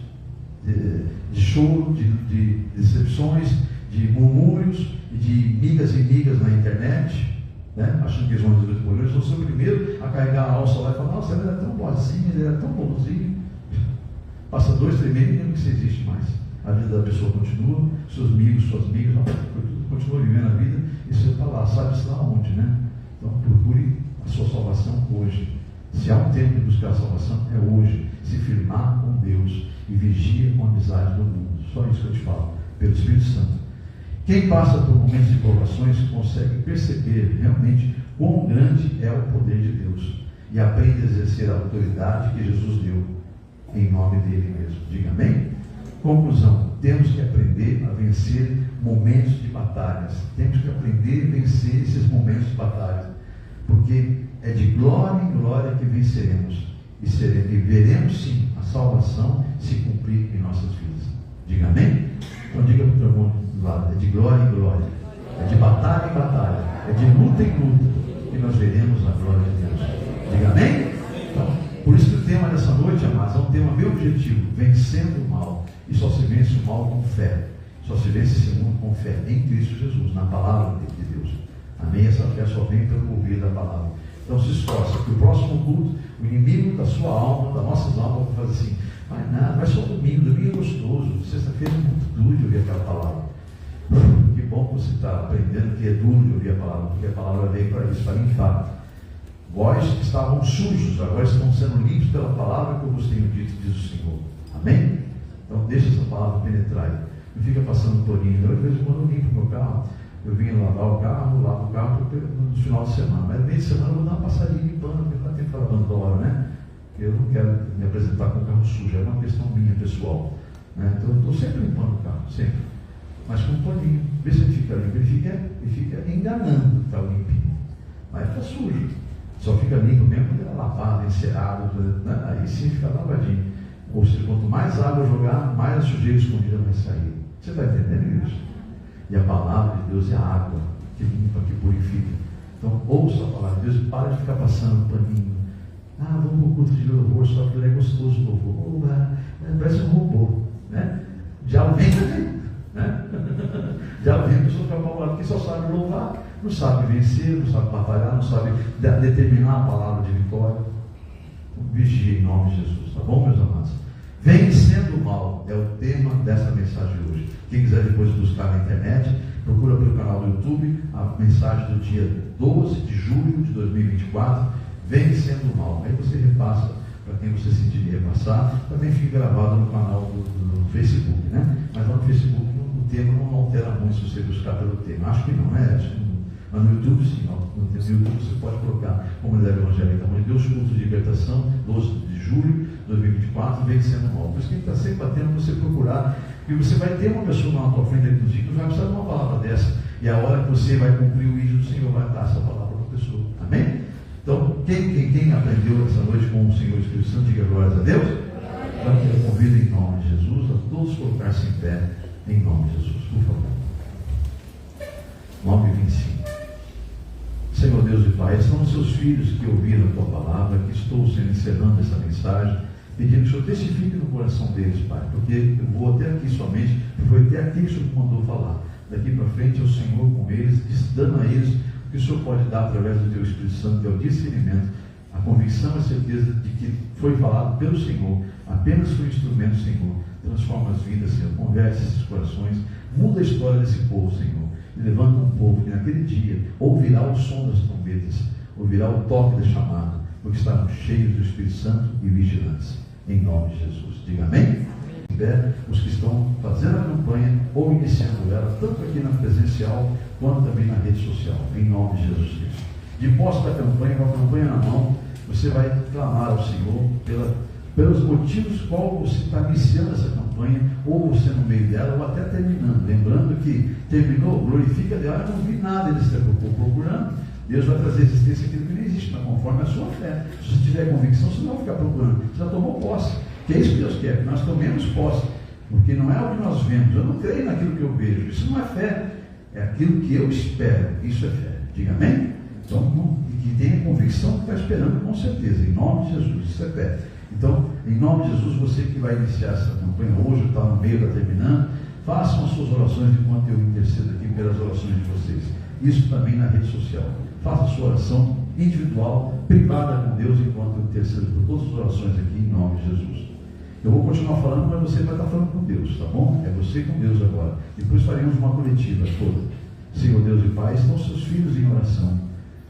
de choro, de decepções, de murmúrios, de migas e migas na internet, né? Achando que eles vão resolver o problema. Eles vão ser o primeiro a carregar a alça lá e falar: nossa, ele era tão boazinho, ele era tão bonzinho. Passa 2, 3 meses e nem que você existe mais. A vida da pessoa continua, seus amigos, suas amigas, continua vivendo a vida e você está lá, sabe-se lá onde, né? Então procure a sua salvação hoje. Se há um tempo de buscar a salvação, é hoje. Se firmar com Deus e vigia com a amizade do mundo. Só isso que eu te falo, pelo Espírito Santo. Quem passa por momentos de provações consegue perceber realmente quão grande é o poder de Deus e aprende a exercer a autoridade que Jesus deu em nome dele mesmo. Diga amém? Conclusão: temos que aprender a vencer momentos de batalhas. Temos que aprender a vencer esses momentos de batalhas, porque é de glória em glória que venceremos e veremos sim a salvação se cumprir em nossas vidas. Diga amém? Então diga para o teu irmão do lado: é de glória em glória, é de batalha em batalha, é de luta em luta que nós veremos a glória de Deus. Diga amém? Então, por isso que o tema dessa noite, amados, é um tema bem objetivo: vencendo o mal. E só se vence o mal com fé. Só se vence esse mundo com fé em Cristo Jesus, na palavra de Deus. Amém? Essa fé só vem pelo ouvir da palavra. Então se esforça, que o próximo culto, o inimigo da sua alma, das nossas almas, vai fazer assim: vai nada, vai só domingo é gostoso, sexta-feira é muito duro de ouvir aquela palavra. Que bom que você está aprendendo que é duro de ouvir a palavra, porque a palavra veio para isso, para limpar. Vós que estavam sujos, agora estão sendo limpos pela palavra que eu vos tenho dito, diz o Senhor. Amém? Então deixa essa palavra penetrar aí. Não fica passando torinho. Eu, às vezes, quando eu limpo meu carro, eu vinha lavar o carro, lavo o carro no final de semana. Mas no meio de semana eu vou dar uma passadinha limpando, porque não dá tempo de lavando toda hora, né? Porque eu não quero me apresentar com o carro sujo, é uma questão minha, pessoal. Né? Então eu estou sempre limpando o carro, sempre. mas com um paninho. Vê se ele fica limpo. Ele fica enganando que está limpo. Mas fica sujo. Só fica limpo mesmo quando é lavado, encerado, né? Aí sim fica lavadinho. Ou seja, quanto mais água jogar, mais a sujeira escondida vai sair. Você está entendendo isso? E a palavra de Deus é a água que limpa, que purifica. Então, ouça a palavra de Deus e para de ficar passando paninho. Vamos para o culto de louvor, só que ele é gostoso o louvor. Parece um robô, né? Já vem também, né? Já vem a pessoa que é apavorada, que só sabe louvar, não sabe vencer, não sabe batalhar, não sabe determinar a palavra de vitória. Vigie em nome de Jesus, tá bom, meus amados? Vencendo o mal é o tema dessa mensagem de hoje. Quem quiser depois buscar na internet, procura pelo canal do YouTube a mensagem do dia 12 de julho de 2024, vencendo o mal. Aí você repassa para quem você sentiria repassar. Também fica gravado no canal do Facebook, né? Mas lá no Facebook o tema não altera muito se você buscar pelo tema. Acho que não, né? Mas no YouTube sim, no YouTube você pode colocar Comunidade Evangélica Amor de Deus, culto de libertação, 12 de julho de 2024, vencendo o mal. Por isso que está sempre batendo você procurar, e você vai ter uma pessoa na tua frente, inclusive, que vai precisar de uma palavra dessa, e a hora que você vai cumprir o ídolo do Senhor, vai dar essa palavra para a pessoa. Amém? Então, quem aprendeu essa noite com o Senhor Espírito Santo, diga glórias a Deus. Então, eu convido em nome de Jesus a todos colocar-se em pé, em nome de Jesus, por favor. 9:25. Senhor Deus e Pai, são os seus filhos que ouviram a tua palavra, que estou encerrando essa mensagem, pedindo que o Senhor testifique no coração deles, Pai, porque eu vou até aqui somente, foi até aqui que o Senhor me mandou falar. Daqui para frente é o Senhor com eles, dando a eles o que o Senhor pode dar através do teu Espírito Santo, que é o discernimento, a convicção e a certeza de que foi falado pelo Senhor, apenas foi um instrumento, Senhor. Transforma as vidas, Senhor, converte esses corações, muda a história desse povo, Senhor. E levanta um povo que naquele dia ouvirá o som das trombetas, ouvirá o toque da chamada, porque estarão cheios do Espírito Santo e vigilantes. Em nome de Jesus. Diga amém? Os que estão fazendo a campanha ou iniciando ela, tanto aqui na presencial quanto também na rede social. Em nome de Jesus Cristo. De posse da campanha, com a campanha na mão, você vai clamar ao Senhor pelos motivos qual você está iniciando essa campanha, ou você no meio dela, ou até terminando. Lembrando que terminou, glorifica a Deus. Eu não vi nada eles procurando. Deus vai trazer existência aquilo que não existe, mas conforme a sua fé. Se você tiver convicção, você não vai ficar procurando. Você já tomou posse. Que é isso que Deus quer, que nós tomemos posse. Porque não é o que nós vemos. Eu não creio naquilo que eu vejo. Isso não é fé. É aquilo que eu espero. Isso é fé. Diga amém? Então, que tenha convicção que está esperando com certeza. Em nome de Jesus. Isso é fé. Então, em nome de Jesus, você que vai iniciar essa campanha hoje, está no meio, está terminando, façam as suas orações enquanto eu intercedo aqui pelas orações de vocês. Isso também na rede social. Faça a sua oração individual, privada com Deus, enquanto eu intercedo por todas as orações aqui, em nome de Jesus. Eu vou continuar falando, mas você vai estar falando com Deus, tá bom? É você com Deus agora. Depois faremos uma coletiva toda. Senhor Deus e Pai, estão seus filhos em oração.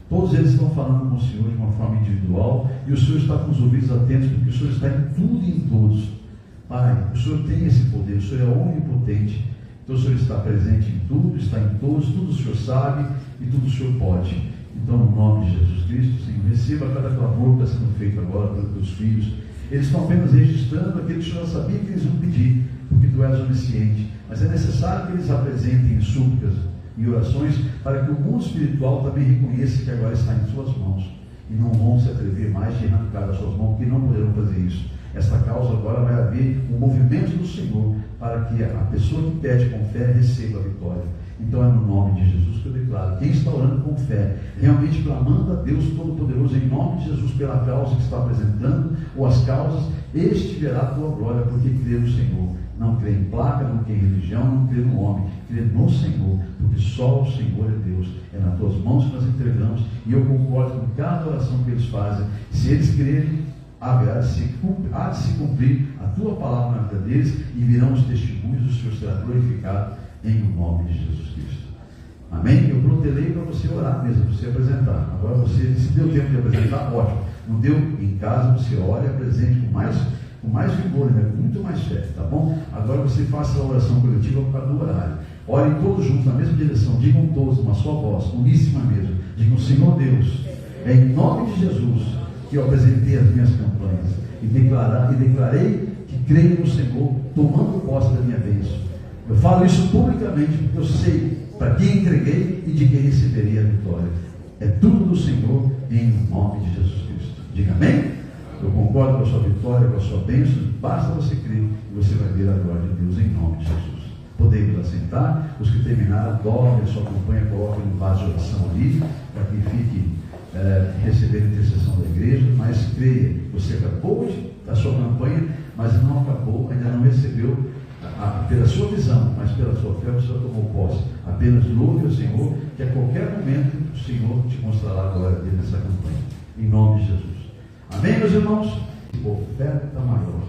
Todos eles estão falando com o Senhor de uma forma individual, e o Senhor está com os ouvidos atentos, porque o Senhor está em tudo e em todos. Pai, o Senhor tem esse poder, o Senhor é onipotente, então o Senhor está presente em tudo, está em todos, tudo o Senhor sabe e tudo o Senhor pode. Então, no nome de Jesus Cristo, Senhor, receba cada clamor que está sendo feito agora pelos teus filhos. Eles estão apenas registrando aquilo que o Senhor sabia que eles iam pedir, porque tu és onisciente, mas é necessário que eles apresentem súplicas e orações para que o mundo espiritual também reconheça que agora está em suas mãos, e não vão se atrever mais de arrancar das suas mãos, porque não poderão fazer isso. Esta causa agora vai haver um movimento do Senhor para que a pessoa que pede com fé receba a vitória. Então é no nome de Jesus que eu declaro, quem está orando com fé, realmente clamando a Deus Todo-Poderoso em nome de Jesus pela causa que está apresentando, ou as causas, este verá a tua glória, porque crê no Senhor. Não crê em placa, não crê em religião, não crê no homem, crê no Senhor, porque só o Senhor é Deus. É nas tuas mãos que nós entregamos, e eu concordo com cada oração que eles fazem. Se eles crerem, há de se cumprir a tua palavra na vida deles, e virão os testemunhos, o Senhor será glorificado em nome de Jesus Cristo. Amém? Eu protelei para você orar mesmo, para você apresentar. Agora você, se deu tempo de apresentar, ótimo. Não deu? Em casa você ora e apresente com mais vigor, né? Com muito mais fé, tá bom? Agora você faça a oração coletiva por causa do horário. Orem todos juntos na mesma direção, digam todos, uma só voz, uníssima mesmo. Digam, Senhor Deus, é em nome de Jesus que eu apresentei as minhas campanhas e declarei que creio no Senhor, tomando posse da minha bênção. Eu falo isso publicamente porque eu sei para quem entreguei e de quem receberia a vitória. É tudo do Senhor em nome de Jesus Cristo. Diga amém? Eu concordo com a sua vitória, com a sua bênção. Basta você crer e você vai ver a glória de Deus em nome de Jesus. Podemos assentar. Os que terminaram, dobrem a sua campanha, coloquem no vaso de oração ali, para que fique recebendo a intercessão da igreja. Mas creia, você acabou a sua campanha, mas não acabou, ainda não recebeu pela sua visão, mas pela sua fé você já tomou posse. Apenas louve ao Senhor, que a qualquer momento o Senhor te mostrará a glória dele nessa campanha. Em nome de Jesus. Amém, meus irmãos? Oferta maior.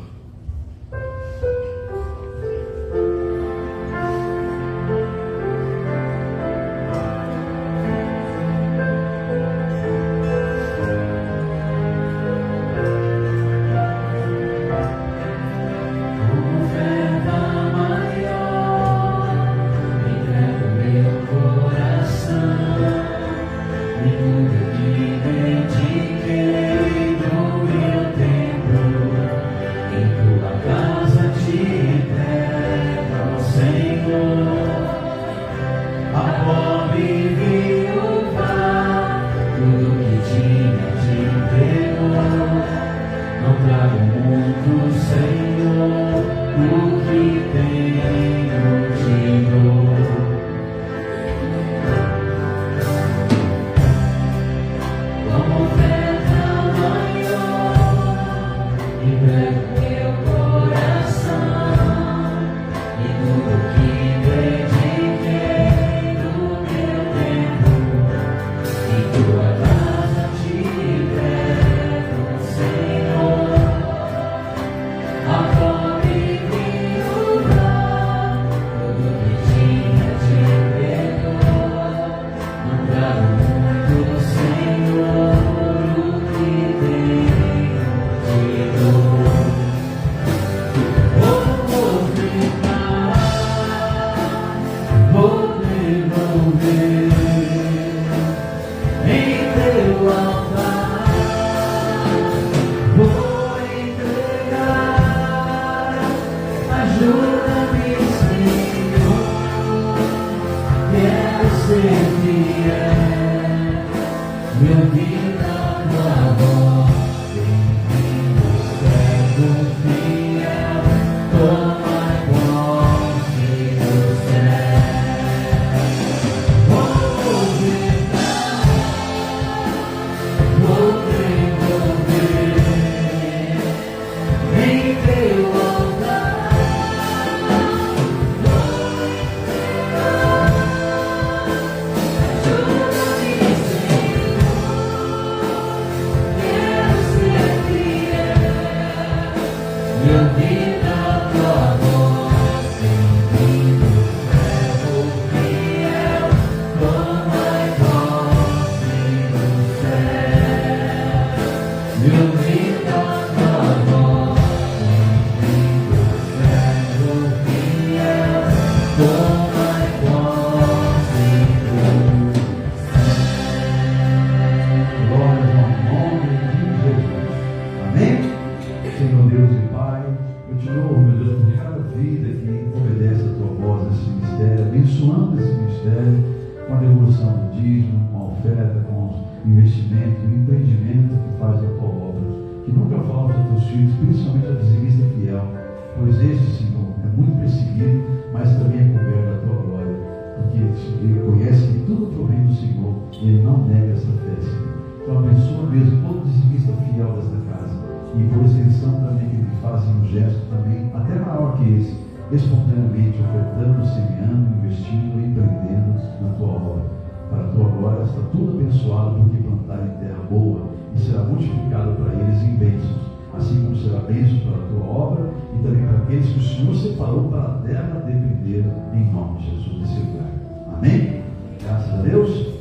Espontaneamente ofertando, semeando, investindo, empreendendo na tua obra. Para a tua glória está tudo abençoado, porque plantar em terra boa e será multiplicado para eles em bênçãos, assim como será bênção para a tua obra e também para aqueles que o Senhor separou para a terra depender, em nome de Jesus, desse lugar. Amém? Graças a Deus.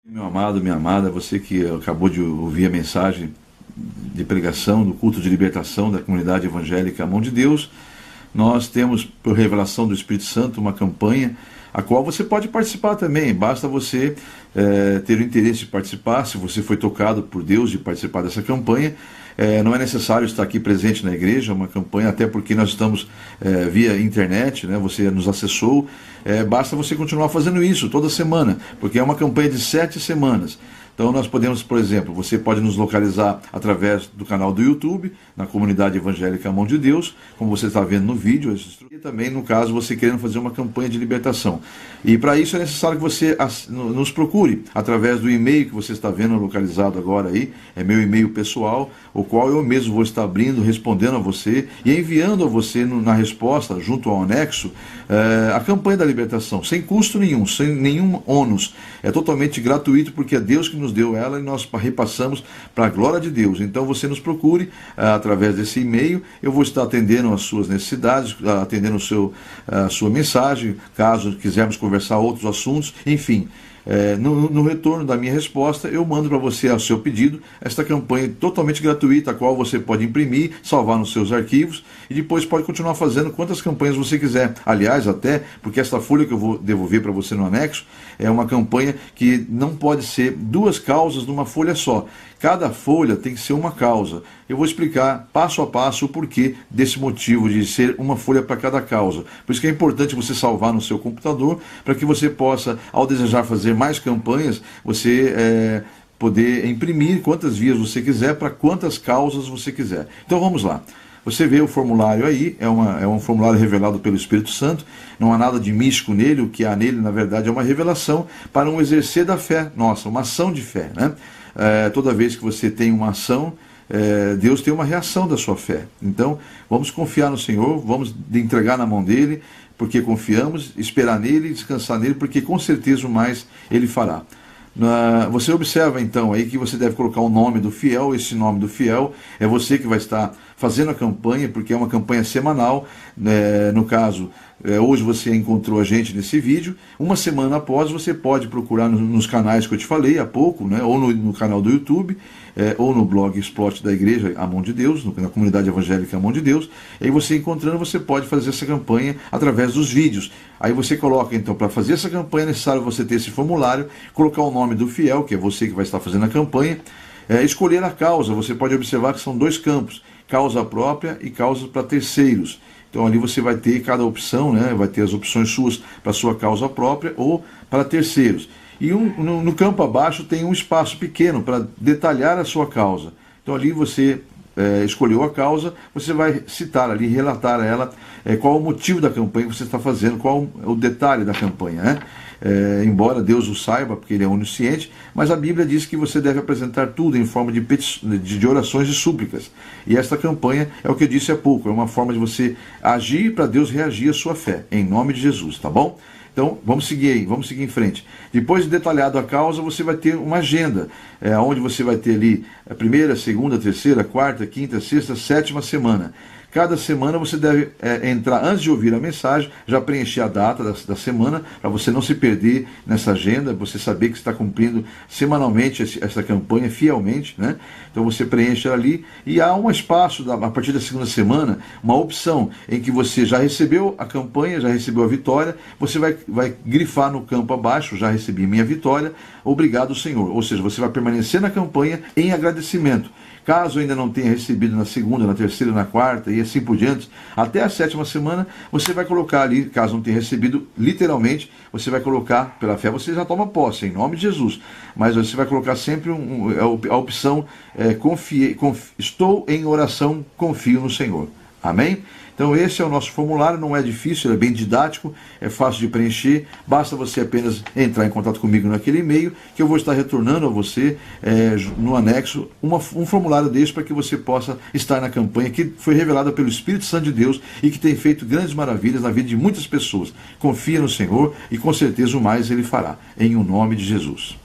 Meu amado, minha amada, você que acabou de ouvir a mensagem de pregação do culto de libertação da comunidade evangélica A Mão de Deus, nós temos, por revelação do Espírito Santo, uma campanha a qual você pode participar também. Basta você ter o interesse de participar, se você foi tocado por Deus de participar dessa campanha. Não é necessário estar aqui presente na igreja, é uma campanha, até porque nós estamos via internet, né? Você nos acessou, basta você continuar fazendo isso toda semana, porque é uma campanha de 7 semanas. Então nós podemos, por exemplo, você pode nos localizar através do canal do YouTube, na Comunidade Evangélica Mão de Deus, como você está vendo no vídeo, e também, no caso, você querendo fazer uma campanha de libertação. E para isso é necessário que você nos procure através do e-mail que você está vendo localizado agora aí, é meu e-mail pessoal, o qual eu mesmo vou estar abrindo, respondendo a você e enviando a você na resposta, junto ao anexo, a campanha da libertação, sem custo nenhum, sem nenhum ônus. É totalmente gratuito, porque é Deus que nos deu ela e nós repassamos para a glória de Deus. Então você nos procure através desse e-mail, eu vou estar atendendo as suas necessidades, atendendo a sua mensagem, caso quisermos conversar outros assuntos, enfim. No retorno da minha resposta, eu mando para você, ao seu pedido, esta campanha totalmente gratuita, a qual você pode imprimir, salvar nos seus arquivos e depois pode continuar fazendo quantas campanhas você quiser. Aliás, até porque esta folha que eu vou devolver para você no anexo é uma campanha que não pode ser 2 causas numa folha só. Cada folha tem que ser uma causa. Eu vou explicar passo a passo o porquê desse motivo de ser uma folha para cada causa. Por isso que é importante você salvar no seu computador, para que você possa, ao desejar fazer mais campanhas, você poder imprimir quantas vias você quiser, para quantas causas você quiser. Então vamos lá. Você vê o formulário aí, é um formulário revelado pelo Espírito Santo, não há nada de místico nele, o que há nele, na verdade, é uma revelação para um exercer da fé nossa, uma ação de fé, né? Toda vez que você tem uma ação, Deus tem uma reação da sua fé. Então, vamos confiar no Senhor, vamos entregar na mão dele, porque confiamos, esperar nele, descansar nele, porque com certeza o mais ele fará. Você observa então aí que você deve colocar o nome do fiel. Esse nome do fiel é você que vai estar fazendo a campanha, porque é uma campanha semanal. No caso, hoje você encontrou a gente nesse vídeo. Uma semana após, você pode procurar nos canais que eu te falei há pouco, né? Ou no canal do YouTube, ou no blog Explode da Igreja A Mão de Deus, na Comunidade Evangélica A Mão de Deus. E aí você encontrando, você pode fazer essa campanha através dos vídeos. Aí você coloca, então, para fazer essa campanha é necessário você ter esse formulário, colocar o nome do fiel, que é você que vai estar fazendo a campanha, escolher a causa. Você pode observar que são 2 campos, causa própria e causa para terceiros. Então ali você vai ter cada opção, né? Vai ter as opções suas para sua causa própria ou para terceiros. E no campo abaixo tem um espaço pequeno para detalhar a sua causa. Então ali você escolheu a causa, você vai citar ali, relatar a ela qual o motivo da campanha que você está fazendo, qual o detalhe da campanha, né? Embora Deus o saiba, porque ele é onisciente, mas a Bíblia diz que você deve apresentar tudo em forma de orações e súplicas. E esta campanha é o que eu disse há pouco, é uma forma de você agir para Deus reagir à sua fé, em nome de Jesus, tá bom? Então, vamos seguir aí, vamos seguir em frente. Depois de detalhado a causa, você vai ter uma agenda, onde você vai ter ali a primeira, segunda, terceira, quarta, quinta, sexta, sétima semana. Cada semana você deve entrar, antes de ouvir a mensagem, já preencher a data da semana, para você não se perder nessa agenda, você saber que está cumprindo semanalmente essa campanha fielmente, né? Então você preenche ali e há um espaço, a partir da segunda semana, uma opção em que você já recebeu a campanha, já recebeu a vitória, você vai grifar no campo abaixo, já recebi minha vitória, obrigado Senhor. Ou seja, você vai permanecer na campanha em agradecimento. Caso ainda não tenha recebido na segunda, na terceira, na quarta e assim por diante, até a sétima semana, você vai colocar ali, caso não tenha recebido, literalmente, você vai colocar, pela fé você já toma posse, em nome de Jesus, mas você vai colocar sempre a opção, estou em oração, confio no Senhor. Amém? Então esse é o nosso formulário, não é difícil, ele é bem didático, é fácil de preencher, basta você apenas entrar em contato comigo naquele e-mail, que eu vou estar retornando a você no anexo um formulário desse para que você possa estar na campanha que foi revelada pelo Espírito Santo de Deus e que tem feito grandes maravilhas na vida de muitas pessoas. Confia no Senhor e com certeza o mais ele fará, em o nome de Jesus.